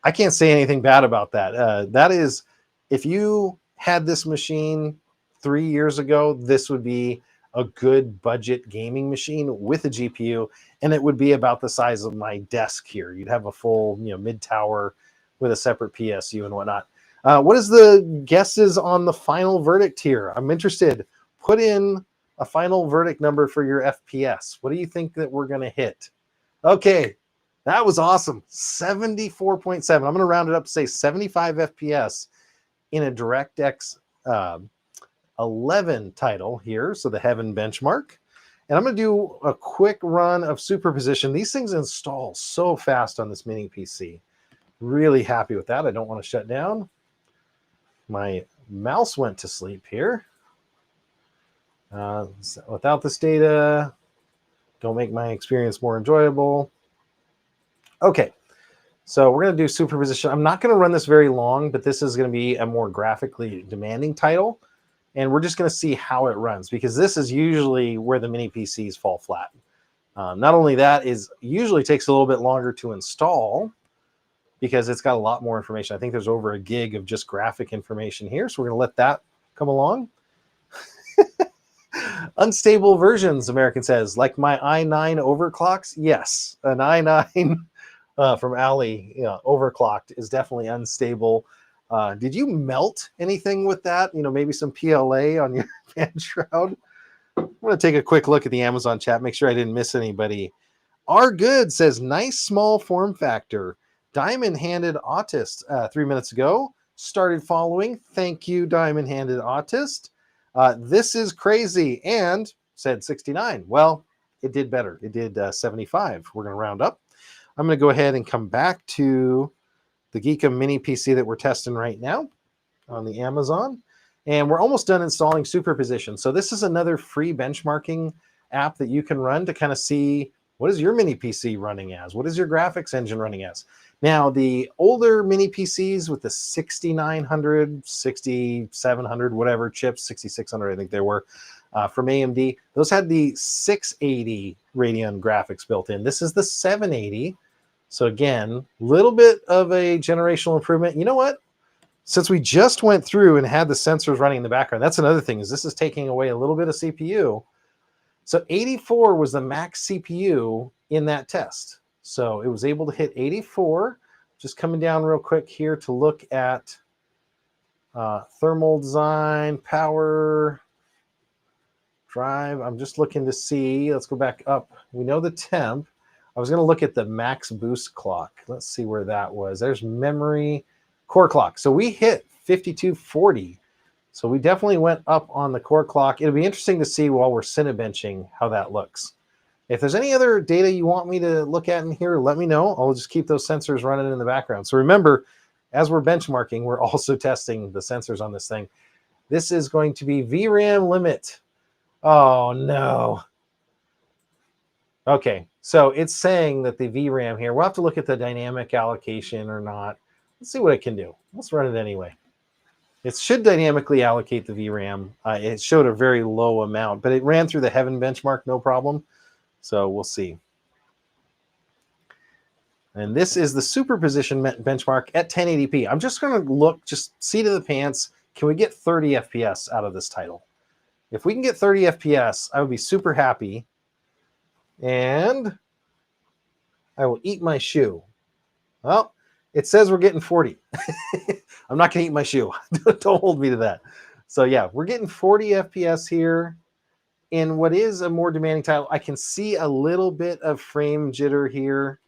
I can't say anything bad about that. That is, if you had this machine 3 years ago, this would be a good budget gaming machine with a GPU, and it would be about the size of my desk here. You'd have a full, mid-tower with a separate PSU and whatnot. What is the guesses on the final verdict here? I'm interested. Put in a final verdict number for your FPS. What do you think that we're going to hit? Okay, that was awesome. 74.7. I'm going to round it up to say 75 FPS in a DirectX 11 title here, so the Heaven benchmark. And I'm going to do a quick run of superposition. These things install so fast on this Mini PC. Really happy with that. I don't want to shut down. My mouse went to sleep here. Without this data, don't make my experience more enjoyable. Okay, so we're going to do superposition. I'm not going to run this very long, but this is going to be a more graphically demanding title. And we're just going to see how it runs, because this is usually where the Mini PCs fall flat. Not only that, is usually takes a little bit longer to install, because it's got a lot more information. I think there's over a gig of just graphic information here. So we're going to let that come along. Unstable versions, American says, like my i9 overclocks. Yes, an i9 from Ali overclocked is definitely unstable. Did you melt anything with that? Maybe some PLA on your fan shroud? I'm going to take a quick look at the Amazon chat, make sure I didn't miss anybody. R Good says, nice small form factor. Diamond-handed Autist 3 minutes ago started following. Thank you, Diamond-handed Autist. This is crazy, and said 69. Well, it did better. It did 75. We're going to round up. I'm going to go ahead and come back to the Geekom Mini PC that we're testing right now on the Amazon. And we're almost done installing superposition. So this is another free benchmarking app that you can run to kind of see, what is your Mini PC running as? What is your graphics engine running as? Now, the older Mini PCs with the 6900, 6700, whatever chips, 6600, I think they were, from AMD, those had the 680 Radeon graphics built in. This is the 780. So again, a little bit of a generational improvement. You know what? Since we just went through and had the sensors running in the background, that's another thing, is this is taking away a little bit of CPU. So 84 was the max CPU in that test. So it was able to hit 84. Just coming down real quick here to look at thermal design, power, drive. I'm just looking to see. Let's go back up. We know the temp. I was going to look at the max boost clock. Let's see where that was. There's memory, core clock. So we hit 5240. So we definitely went up on the core clock. It'll be interesting to see while we're Cinebenching how that looks. If there's any other data you want me to look at in here, let me know. I'll just keep those sensors running in the background. So remember, as we're benchmarking, we're also testing the sensors on this thing. This is going to be VRAM limit. Oh no. Okay, so it's saying that the VRAM here, we'll have to look at the dynamic allocation or not. Let's see what it can do. Let's run it anyway. It should dynamically allocate the VRAM. It showed a very low amount, but it ran through the Heaven benchmark, no problem. So we'll see. And this is the superposition benchmark at 1080p. I'm just going to look, just seat of the pants. Can we get 30 FPS out of this title? If we can get 30 FPS, I would be super happy. And I will eat my shoe. Well, it says we're getting 40. I'm not going to eat my shoe. Don't hold me to that. So yeah, we're getting 40 FPS here in what is a more demanding title. I can see a little bit of frame jitter here.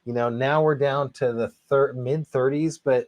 You know, now we're down to the mid 30s, but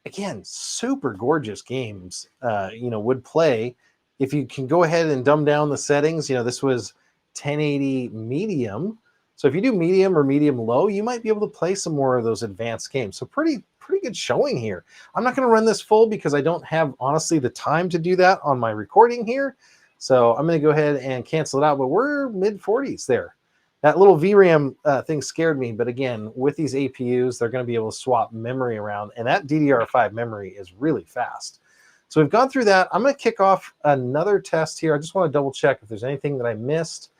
again, super gorgeous games, you know, would play. If you can go ahead and dumb down the settings, you know, this was 1080 medium. So if you do medium or medium low, you might be able to play some more of those advanced games. So pretty good showing here. I'm not going to run this full because I don't have, honestly, the time to do that on my recording here. So I'm going to go ahead and cancel it out, but we're mid 40s there. That little VRAM thing scared me, but again, with these APUs, they're going to be able to swap memory around, and that DDR5 memory is really fast. So we've gone through that. I'm going to kick off another test here. I just want to double check if there's anything that I missed.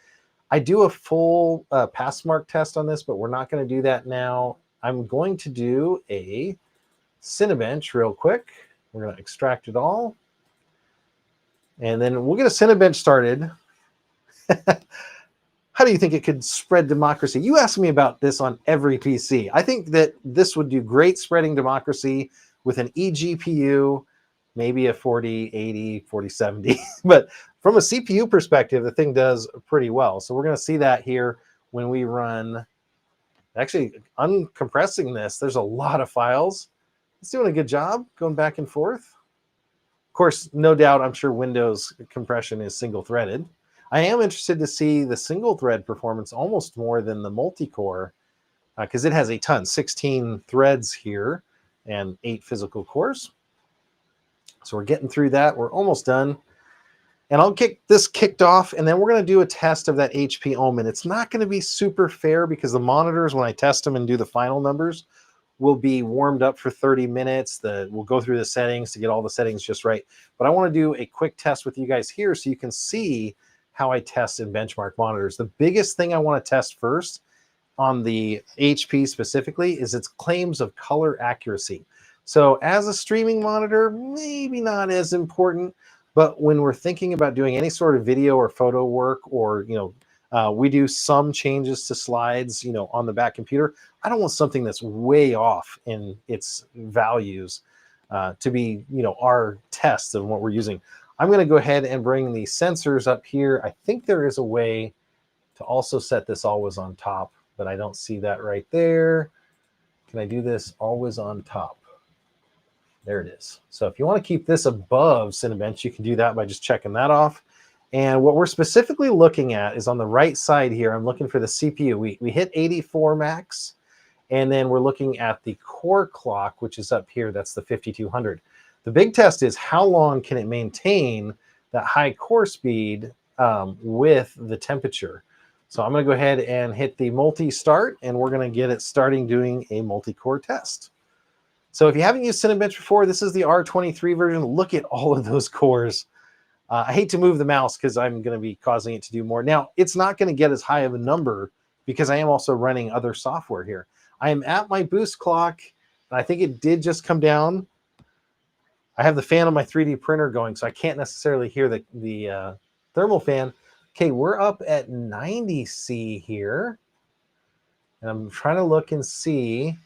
I do a full pass mark test on this, but we're not going to do that now. I'm going to do a Cinebench real quick. We're going to extract it all. And then we'll get a Cinebench started. How do you think it could spread democracy? You ask me about this on every PC. I think that this would do great spreading democracy with an eGPU, maybe a 4080, 4070. But from a CPU perspective, the thing does pretty well. So we're going to see that here when we run. Actually, uncompressing this, there's a lot of files. It's doing a good job going back and forth. Of course, no doubt, I'm sure Windows compression is single-threaded. I am interested to see the single-thread performance almost more than the multi-core because it has a ton, 16 threads here and 8 physical cores. So we're getting through that. We're almost done. And I'll get this kicked off, and then we're going to do a test of that HP Omen. It's not going to be super fair because the monitors, when I test them and do the final numbers, will be warmed up for 30 minutes. We'll go through the settings to get all the settings just right. But I want to do a quick test with you guys here so you can see how I test and benchmark monitors. The biggest thing I want to test first on the HP specifically is its claims of color accuracy. So as a streaming monitor, maybe not as important, but when we're thinking about doing any sort of video or photo work, or, you know, we do some changes to slides, you know, on the back computer, I don't want something that's way off in its values to be, you know, our test of what we're using. I'm going to go ahead and bring the sensors up here. I think there is a way to also set this always on top, but I don't see that right there. Can I do this always on top? There it is. So if you want to keep this above Cinebench, you can do that by just checking that off. And what we're specifically looking at is on the right side here. I'm looking for the CPU. We hit 84 max, and then we're looking at the core clock, which is up here. That's the 5200. The big test is how long can it maintain that high core speed with the temperature. So I'm going to go ahead and hit the multi-start, and we're going to get it starting doing a multi-core test. So if you haven't used Cinebench before, this is the R23 version. Look at all of those cores. I hate to move the mouse because I'm going to be causing it to do more. Now, it's not going to get as high of a number because I am also running other software here. I am at my boost clock, and I think it did just come down. I have the fan on my 3D printer going, so I can't necessarily hear the thermal fan. Okay, we're up at 90 C here. And I'm trying to look and see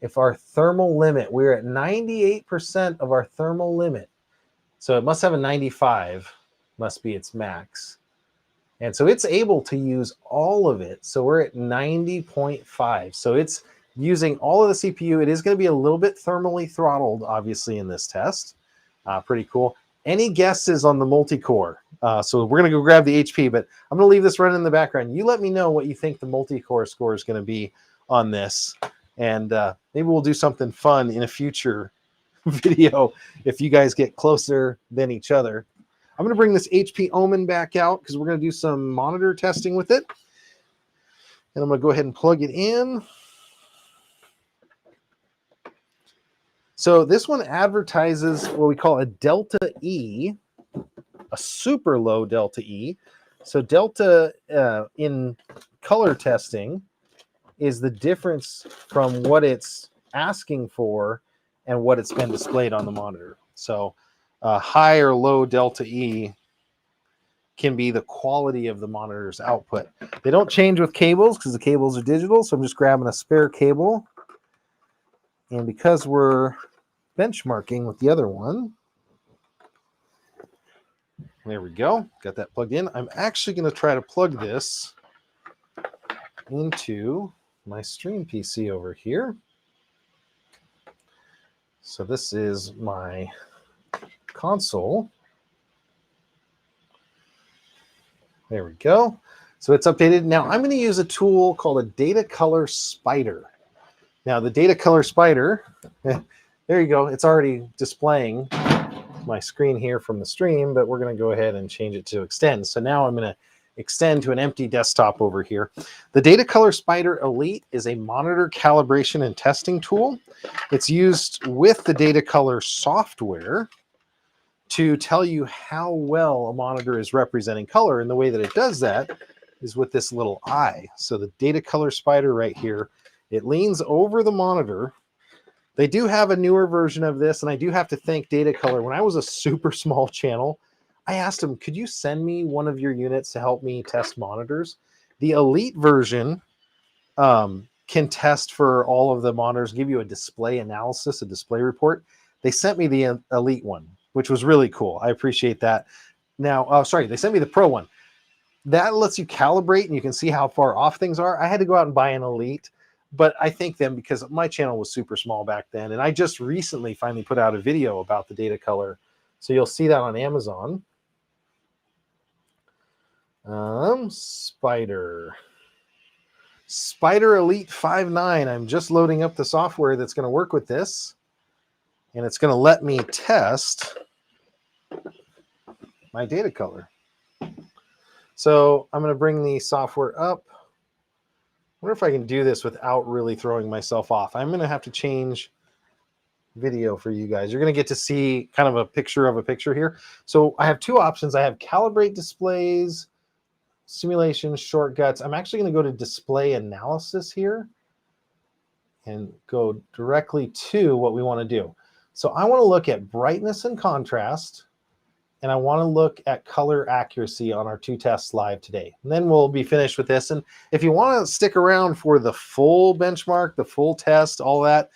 if our thermal limit, we're at 98% of our thermal limit. So it must have a 95, must be its max. And so it's able to use all of it. So we're at 90.5. So it's using all of the CPU. It is going to be a little bit thermally throttled, obviously, in this test. Pretty cool. Any guesses on the multi-core? So we're going to go grab the HP, but I'm going to leave this running in the background. You let me know what you think the multi-core score is going to be on this. And maybe we'll do something fun in a future video if you guys get closer than each other. I'm going to bring this HP Omen back out because we're going to do some monitor testing with it. And I'm going to go ahead and plug it in. So this one advertises what we call a Delta E, a super low Delta E. So Delta in color testing is the difference from what it's asking for and what it's been displayed on the monitor. So high or low Delta E can be the quality of the monitor's output. They don't change with cables because the cables are digital. So I'm just grabbing a spare cable. And because we're benchmarking with the other one, there we go. Got that plugged in. I'm actually going to try to plug this into my stream PC over here. So this is my console. There we go. So it's updated. Now I'm going to use a tool called a Data Color Spider. Now the Data Color Spider, there you go. It's already displaying my screen here from the stream, but we're going to go ahead and change it to extend. So now I'm going to extend to an empty desktop over here. The Data Color Spider Elite is a monitor calibration and testing tool. It's used with the Data Color software to tell you how well a monitor is representing color. And the way that it does that is with this little eye. So the Data Color Spider right here, it leans over the monitor. They do have a newer version of this, and I do have to thank Data Color. When I was a super small channel, I asked them, could you send me one of your units to help me test monitors? The Elite version can test for all of the monitors, give you a display analysis, a display report. They sent me the Elite one, which was really cool. I appreciate that. Now, sorry, they sent me the Pro one. That lets you calibrate and you can see how far off things are. I had to go out and buy an Elite, but I thank them because my channel was super small back then. And I just recently finally put out a video about the Data Color. So you'll see that on Amazon. Spider Elite 5.9. I'm just loading up the software that's going to work with this. And it's going to let me test my Data Color. So I'm going to bring the software up. I wonder if I can do this without really throwing myself off. I'm going to have to change video for you guys. You're going to get to see kind of a picture here. So I have two options. I have calibrate displays, simulation, shortcuts. I'm actually going to go to display analysis here and go directly to what we want to do. So I want to look at brightness and contrast, and I want to look at color accuracy on our two tests live today. And then we'll be finished with this. And if you want to stick around for the full benchmark, the full test, all that,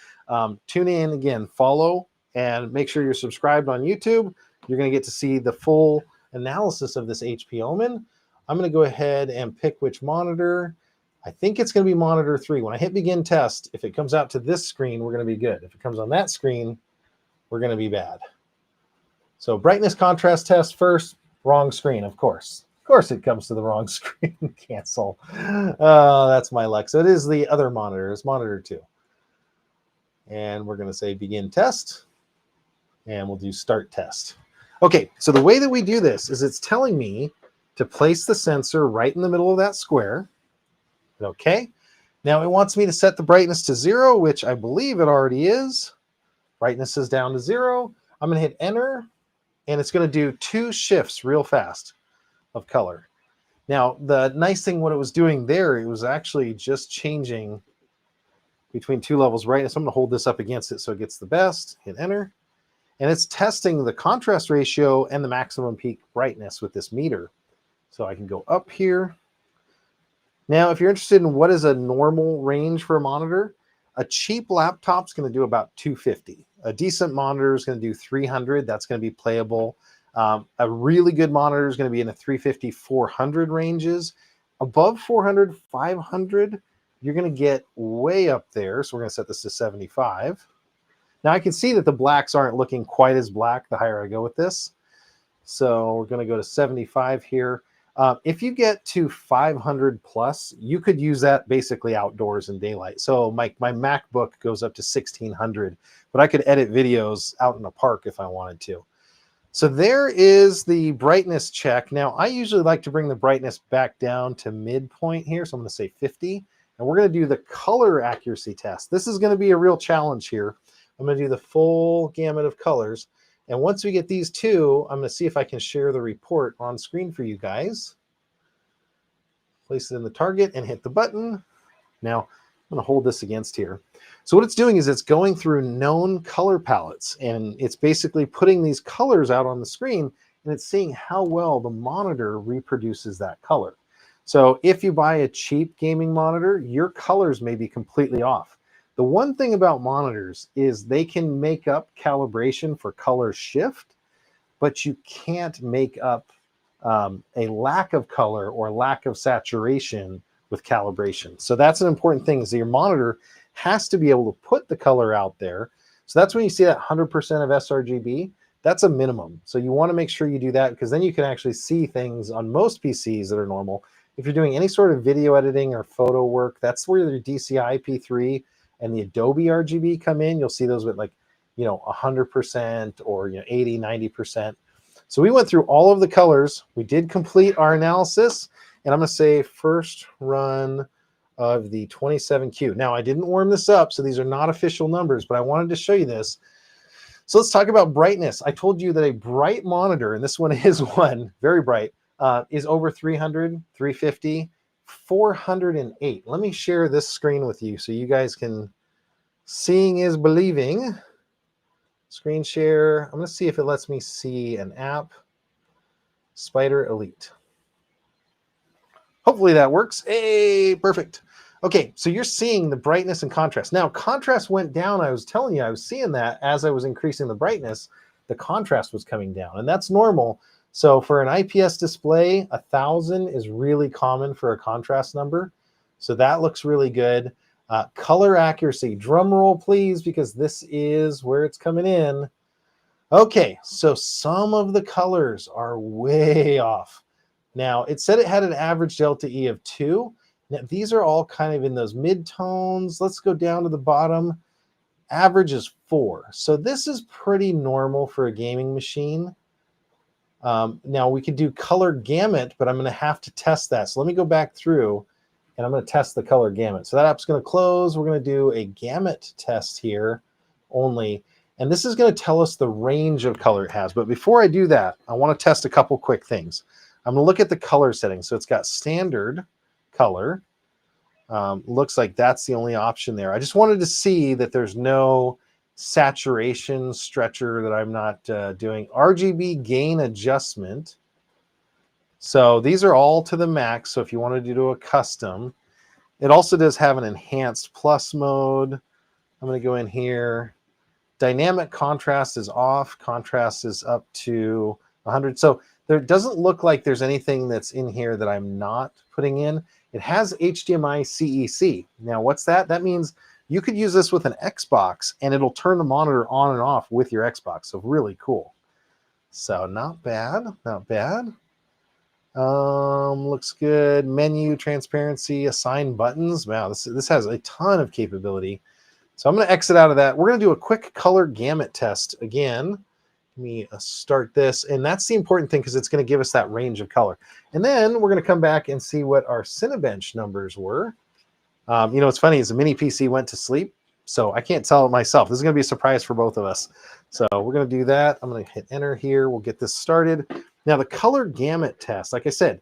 tune in again, follow, and make sure you're subscribed on YouTube. You're going to get to see the full analysis of this HP Omen. I'm going to go ahead and pick which monitor. I think it's going to be monitor 3. When I hit begin test, if it comes out to this screen, we're going to be good. If it comes on that screen, we're going to be bad. So brightness contrast test first, wrong screen, of course. Of course it comes to the wrong screen. Cancel. That's my luck. So it is the other monitor. It's monitor 2. And we're going to say begin test. And we'll do start test. Okay, so the way that we do this is it's telling me to place the sensor right in the middle of that square. Okay. Now it wants me to set the brightness to 0, which I believe it already is. Brightness is down to 0. I'm going to hit enter, and it's going to do 2 shifts real fast of color. Now, the nice thing, what it was doing there, it was actually just changing between 2 levels of brightness. I'm going to hold this up against it so it gets the best. Hit enter. And it's testing the contrast ratio and the maximum peak brightness with this meter. So I can go up here. Now, if you're interested in what is a normal range for a monitor, a cheap laptop's going to do about 250. A decent monitor is going to do 300. That's going to be playable. A really good monitor is going to be in the 350, 400 ranges. Above 400, 500, you're going to get way up there. So we're going to set this to 75. Now I can see that the blacks aren't looking quite as black the higher I go with this. So we're going to go to 75 here. If you get to 500 plus, you could use that basically outdoors in daylight. So my MacBook goes up to 1600, but I could edit videos out in a park if I wanted to. So there is the brightness check. Now, I usually like to bring the brightness back down to midpoint here. So I'm going to say 50. And we're going to do the color accuracy test. This is going to be a real challenge here. I'm going to do the full gamut of colors. And once we get these two, I'm going to see if I can share the report on screen for you guys. Place it in the target and hit the button. Now, I'm going to hold this against here. So what it's doing is it's going through known color palettes, and it's basically putting these colors out on the screen, and it's seeing how well the monitor reproduces that color. So if you buy a cheap gaming monitor, your colors may be completely off. The one thing about monitors is they can make up calibration for color shift, but you can't make up a lack of color or lack of saturation with calibration. So that's an important thing, is that your monitor has to be able to put the color out there. So that's when you see that 100% of sRGB. That's a minimum. So you want to make sure you do that, because then you can actually see things on most PCs that are normal. If you're doing any sort of video editing or photo work, that's where the DCI P3 and the Adobe RGB come in. You'll see those with 100% or 80, 90%. So we went through all of the colors. We did complete our analysis, and I'm going to say first run of the 27Q. Now, I didn't warm this up, so these are not official numbers, but I wanted to show you this. So let's talk about brightness. I told you that a bright monitor, and this one is one, very bright, is over 300, 350, 408. Let me share this screen with you so you guys can, seeing is believing. Screen share. I'm going to see if it lets me see an app. Spider Elite. Hopefully that works. Hey, perfect. Okay, so you're seeing the brightness and contrast. Now, contrast went down. I was telling you, I was seeing that as I was increasing the brightness, the contrast was coming down, and that's normal. So for an IPS display, 1000 is really common for a contrast number. So that looks really good. Color accuracy, drum roll please, because this is where it's coming in. Okay, so some of the colors are way off. Now, it said it had an average delta E of 2. Now, these are all kind of in those mid-tones. Let's go down to the bottom. Average is 4. So this is pretty normal for a gaming machine. Now, we could do color gamut, but I'm going to have to test that. So let me go back through, and I'm going to test the color gamut. So that app's going to close. We're going to do a gamut test here only. And this is going to tell us the range of color it has. But before I do that, I want to test a couple quick things. I'm going to look at the color settings. So it's got standard color. Looks like that's the only option there. I just wanted to see that there's no saturation stretcher that I'm not doing. RGB gain adjustment. So these are all to the max. So if you wanted to do a custom, it also does have an enhanced plus mode. I'm going to go in here. Dynamic contrast is off. Contrast is up to 100. So there doesn't look like there's anything that's in here that I'm not putting in. It has HDMI CEC. Now, what's that? That means you could use this with an Xbox, and it'll turn the monitor on and off with your Xbox. So really cool. So not bad, not bad. Looks good. Menu, transparency, assign buttons. Wow, this has a ton of capability. So I'm going to exit out of that. We're going to do a quick color gamut test again. Let me start this. And that's the important thing, because it's going to give us that range of color. And then we're going to come back and see what our Cinebench numbers were. You know, what's funny is the Mini PC went to sleep, so I can't tell it myself. This is going to be a surprise for both of us. So we're going to do that. I'm going to hit enter here. We'll get this started. Now, the color gamut test, like I said,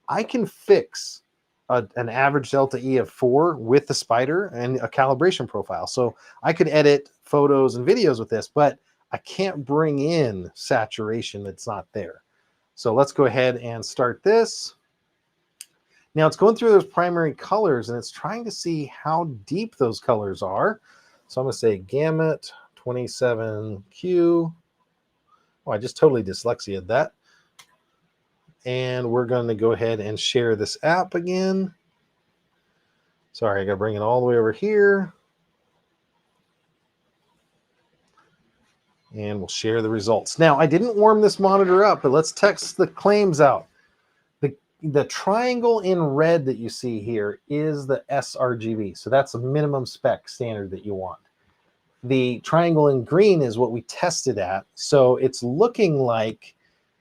I can fix an average delta E of 4 with the spider and a calibration profile. So I could edit photos and videos with this, but I can't bring in saturation that's not there. So let's go ahead and start this. Now it's going through those primary colors, and it's trying to see how deep those colors are. So I'm going to say gamut 27Q. Oh, I just totally dyslexiaed that. And we're going to go ahead and share this app again. Sorry, I got to bring it all the way over here. And we'll share the results. Now, I didn't warm this monitor up, but let's test the claims out. the triangle in red that you see here is the sRGB. So that's a minimum spec standard that you want. The triangle in green is what we tested at. So it's looking like,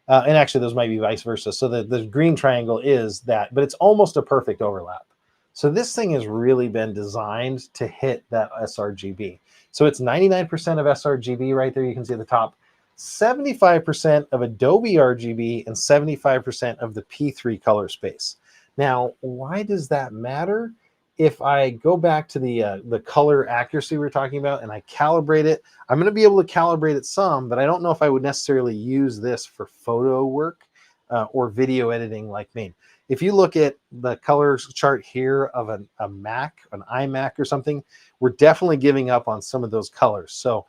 and actually those might be vice versa. So the green triangle is that, but it's almost a perfect overlap. So this thing has really been designed to hit that sRGB. So it's 99% of sRGB right there. You can see at the top, 75% of Adobe RGB, and 75% of the P3 color space. Now, why does that matter? If I go back to the color accuracy we were talking about and I calibrate it, I'm going to be able to calibrate it some, but I don't know if I would necessarily use this for photo work or video editing like me. If you look at the color chart here of a Mac, an iMac or something, we're definitely giving up on some of those colors. So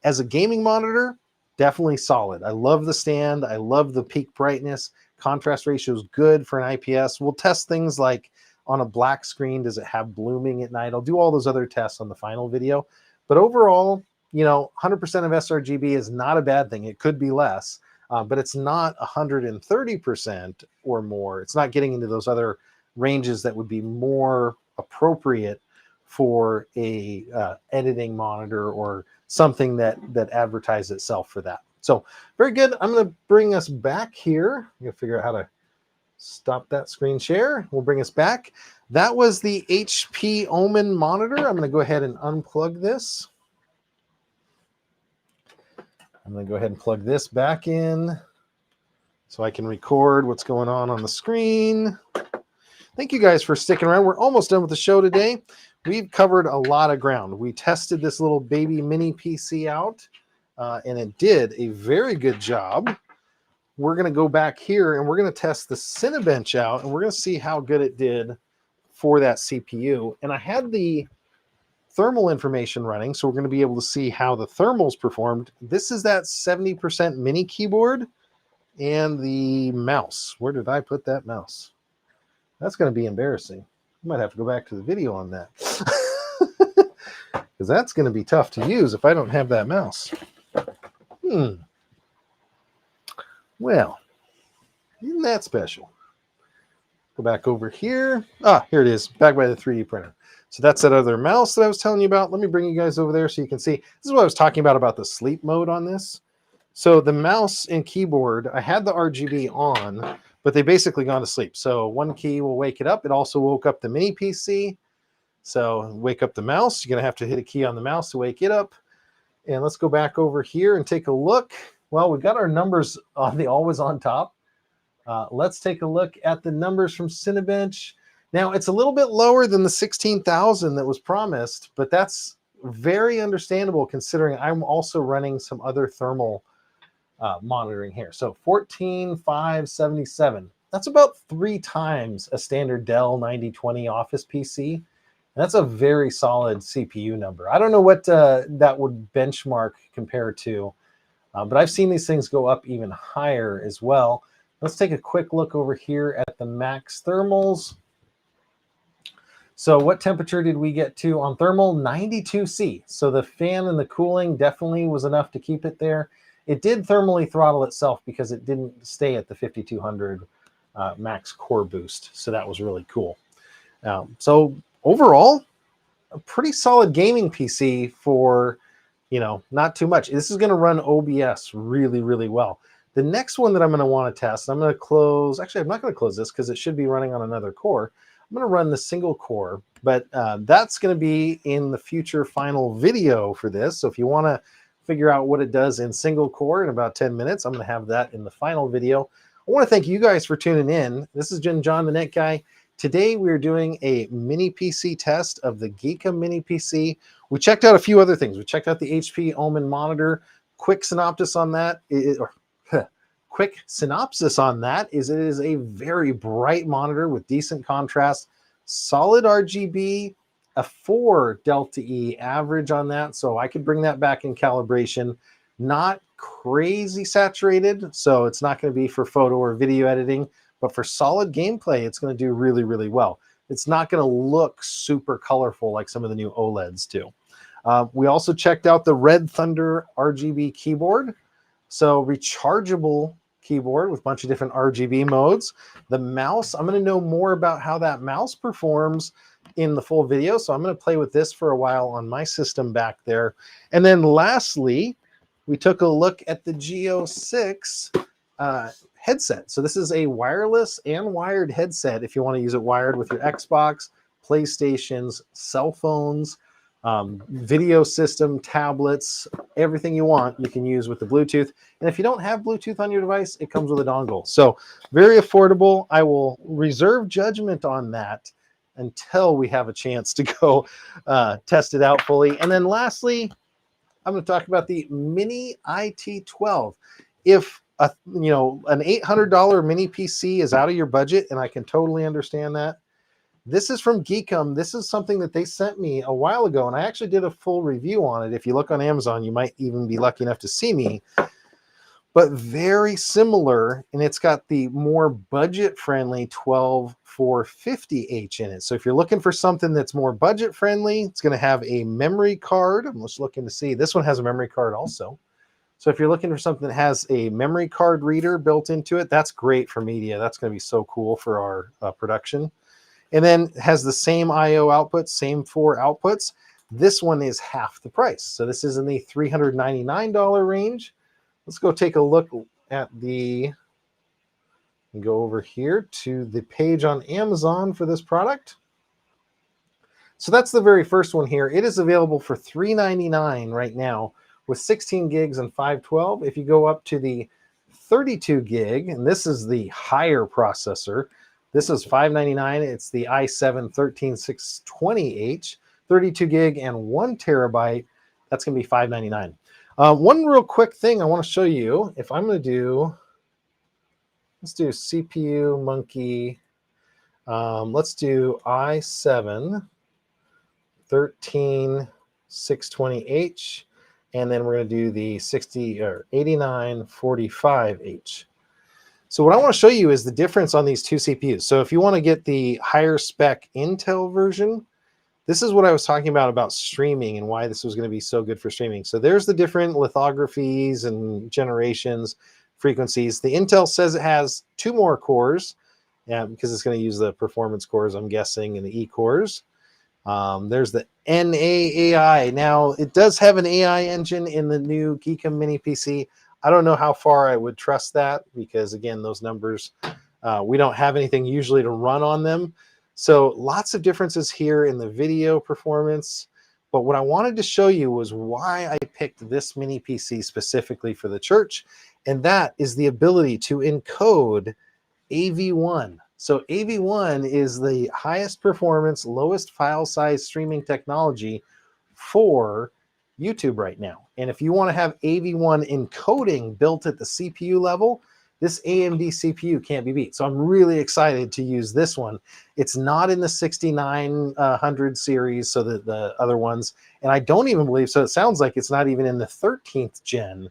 as a gaming monitor, definitely solid. I love the stand. I love the peak brightness. Contrast ratio is good for an IPS. We'll test things like on a black screen, does it have blooming at night? I'll do all those other tests on the final video. But overall, 100% of sRGB is not a bad thing. It could be less, but it's not 130% or more. It's not getting into those other ranges that would be more appropriate for a editing monitor or something that advertises itself for that. So very good. I'm going to bring us back here. I'm going to figure out how to stop that screen share. We'll bring us back. That was the HP Omen monitor. I'm going to go ahead and unplug this. I'm going to go ahead and plug this back in so I can record what's going on the screen. Thank you guys for sticking around. We're almost done with the show today. We've covered a lot of ground. We tested this little baby mini PC out, and it did a very good job. We're going to go back here and we're going to test the Cinebench out, and we're going to see how good it did for that CPU. And I had the thermal information running, so we're going to be able to see how the thermals performed. This is that 70% mini keyboard and the mouse. Where did I put that mouse? That's going to be embarrassing. I might have to go back to the video on that because that's going to be tough to use if I don't have that mouse. Well, isn't that special? Go back over here. Here it is, back by the 3D printer. So that's that other mouse that I was telling you about. Let me bring you guys over there so you can see. This is what I was talking about the sleep mode on this. So the mouse and keyboard, I had the RGB on, but they basically gone to sleep. So one key will wake it up. It also woke up the mini PC. So wake up the mouse. You're going to have to hit a key on the mouse to wake it up. And let's go back over here and take a look. Well, we've got our numbers on the always on top. Let's take a look at the numbers from Cinebench. Now, it's a little bit lower than the 16,000 that was promised, but that's very understandable considering I'm also running some other thermal monitoring here. So 14,577. That's about 3 times a standard Dell 9020 Office PC. And that's a very solid CPU number. I don't know what that would benchmark compared to, but I've seen these things go up even higher as well. Let's take a quick look over here at the max thermals. So what temperature did we get to on thermal? 92C. So the fan and the cooling definitely was enough to keep it there. It did thermally throttle itself because it didn't stay at the 5200 max core boost. So that was really cool. So overall, a pretty solid gaming PC for, not too much. This is going to run OBS really, really well. The next one that I'm going to want to test, I'm going to close, actually, I'm not going to close this because it should be running on another core. I'm going to run the single core, but that's going to be in the future final video for this. So if you want to figure out what it does in single core in about 10 minutes, I'm going to have that in the final video. I want to thank you guys for tuning in. This is John the Net Guy. Today we're doing a mini PC test of the Geekom mini PC. We checked out a few other things. We checked out the HP Omen monitor. Quick synopsis on that is it is a very bright monitor with decent contrast, solid RGB, a 4 Delta E average on that. So I could bring that back in calibration. Not crazy saturated, so it's not going to be for photo or video editing, but for solid gameplay, it's going to do really, really well. It's not going to look super colorful like some of the new OLEDs do. We also checked out the Red Thunder RGB keyboard. So rechargeable keyboard with a bunch of different RGB modes. The mouse, I'm going to know more about how that mouse performs in the full video, so I'm going to play with this for a while on my system back there. And then lastly, we took a look at the Geo 6 headset. So this is a wireless and wired headset if you want to use it wired with your Xbox, PlayStations, cell phones, video system, tablets, everything you want you can use with the Bluetooth. And if you don't have Bluetooth on your device, it comes with a dongle. So very affordable. I will reserve judgment on that until we have a chance to go test it out fully. And then lastly, I'm going to talk about the Mini IT12. If an $800 Mini PC is out of your budget, and I can totally understand that, this is from Geekom. This is something that they sent me a while ago, and I actually did a full review on it. If you look on Amazon, you might even be lucky enough to see me. But very similar, and it's got the more budget-friendly 12450H in it. So if you're looking for something that's more budget-friendly, it's going to have a memory card. I'm just looking to see. This one has a memory card also. So if you're looking for something that has a memory card reader built into it, that's great for media. That's going to be so cool for our production. And then has the same I/O outputs, same 4 outputs. This one is half the price. So this is in the $399 range. Let's go take a look at go over here to the page on Amazon for this product. So that's the very first one here. It is available for $399 right now with 16 gigs and 512. If you go up to the 32 gig, and this is the higher processor, this is $599. It's the i7-13620H, 32 gig and 1 terabyte. That's going to be $599. One real quick thing I want to show you. If I'm going to do, let's do CPU monkey. Let's do i7-13620H, and then we're going to do the 8945H. So what I want to show you is the difference on these two CPUs. So if you want to get the higher spec Intel version, this is what I was talking about streaming and why this was going to be so good for streaming. So there's the different lithographies and generations, frequencies. The Intel says it has 2 more cores, because it's going to use the performance cores, I'm guessing, and the E cores. There's the NAAI. Now, it does have an AI engine in the new Geekom Mini PC. I don't know how far I would trust that because, again, those numbers, we don't have anything usually to run on them. So lots of differences here in the video performance. But what I wanted to show you was why I picked this Mini PC specifically for the church, and that is the ability to encode AV1. So AV1 is the highest performance, lowest file size streaming technology for YouTube right now. And if you want to have AV1 encoding built at the CPU level, this AMD CPU can't be beat. So I'm really excited to use this one. It's not in the 6900 series, so the other ones, and I don't even believe, so it sounds like it's not even in the 13th gen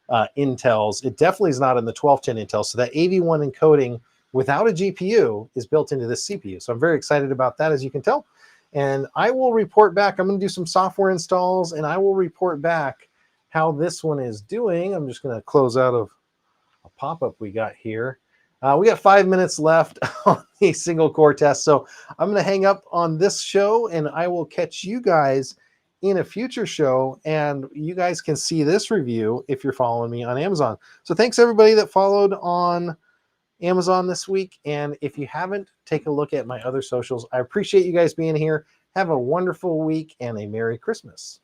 Intels. It definitely is not in the 12th gen Intel. So that AV1 encoding without a GPU is built into this CPU. So I'm very excited about that, as you can tell. And I will report back. I'm going to do some software installs, and I will report back how this one is doing. I'm just going to close out of a pop-up we got here. We got 5 minutes left on the single core test. So I'm going to hang up on this show, and I will catch you guys in a future show. And you guys can see this review if you're following me on Amazon. So thanks everybody that followed on Amazon this week. And if you haven't, take a look at my other socials. I appreciate you guys being here. Have a wonderful week and a Merry Christmas.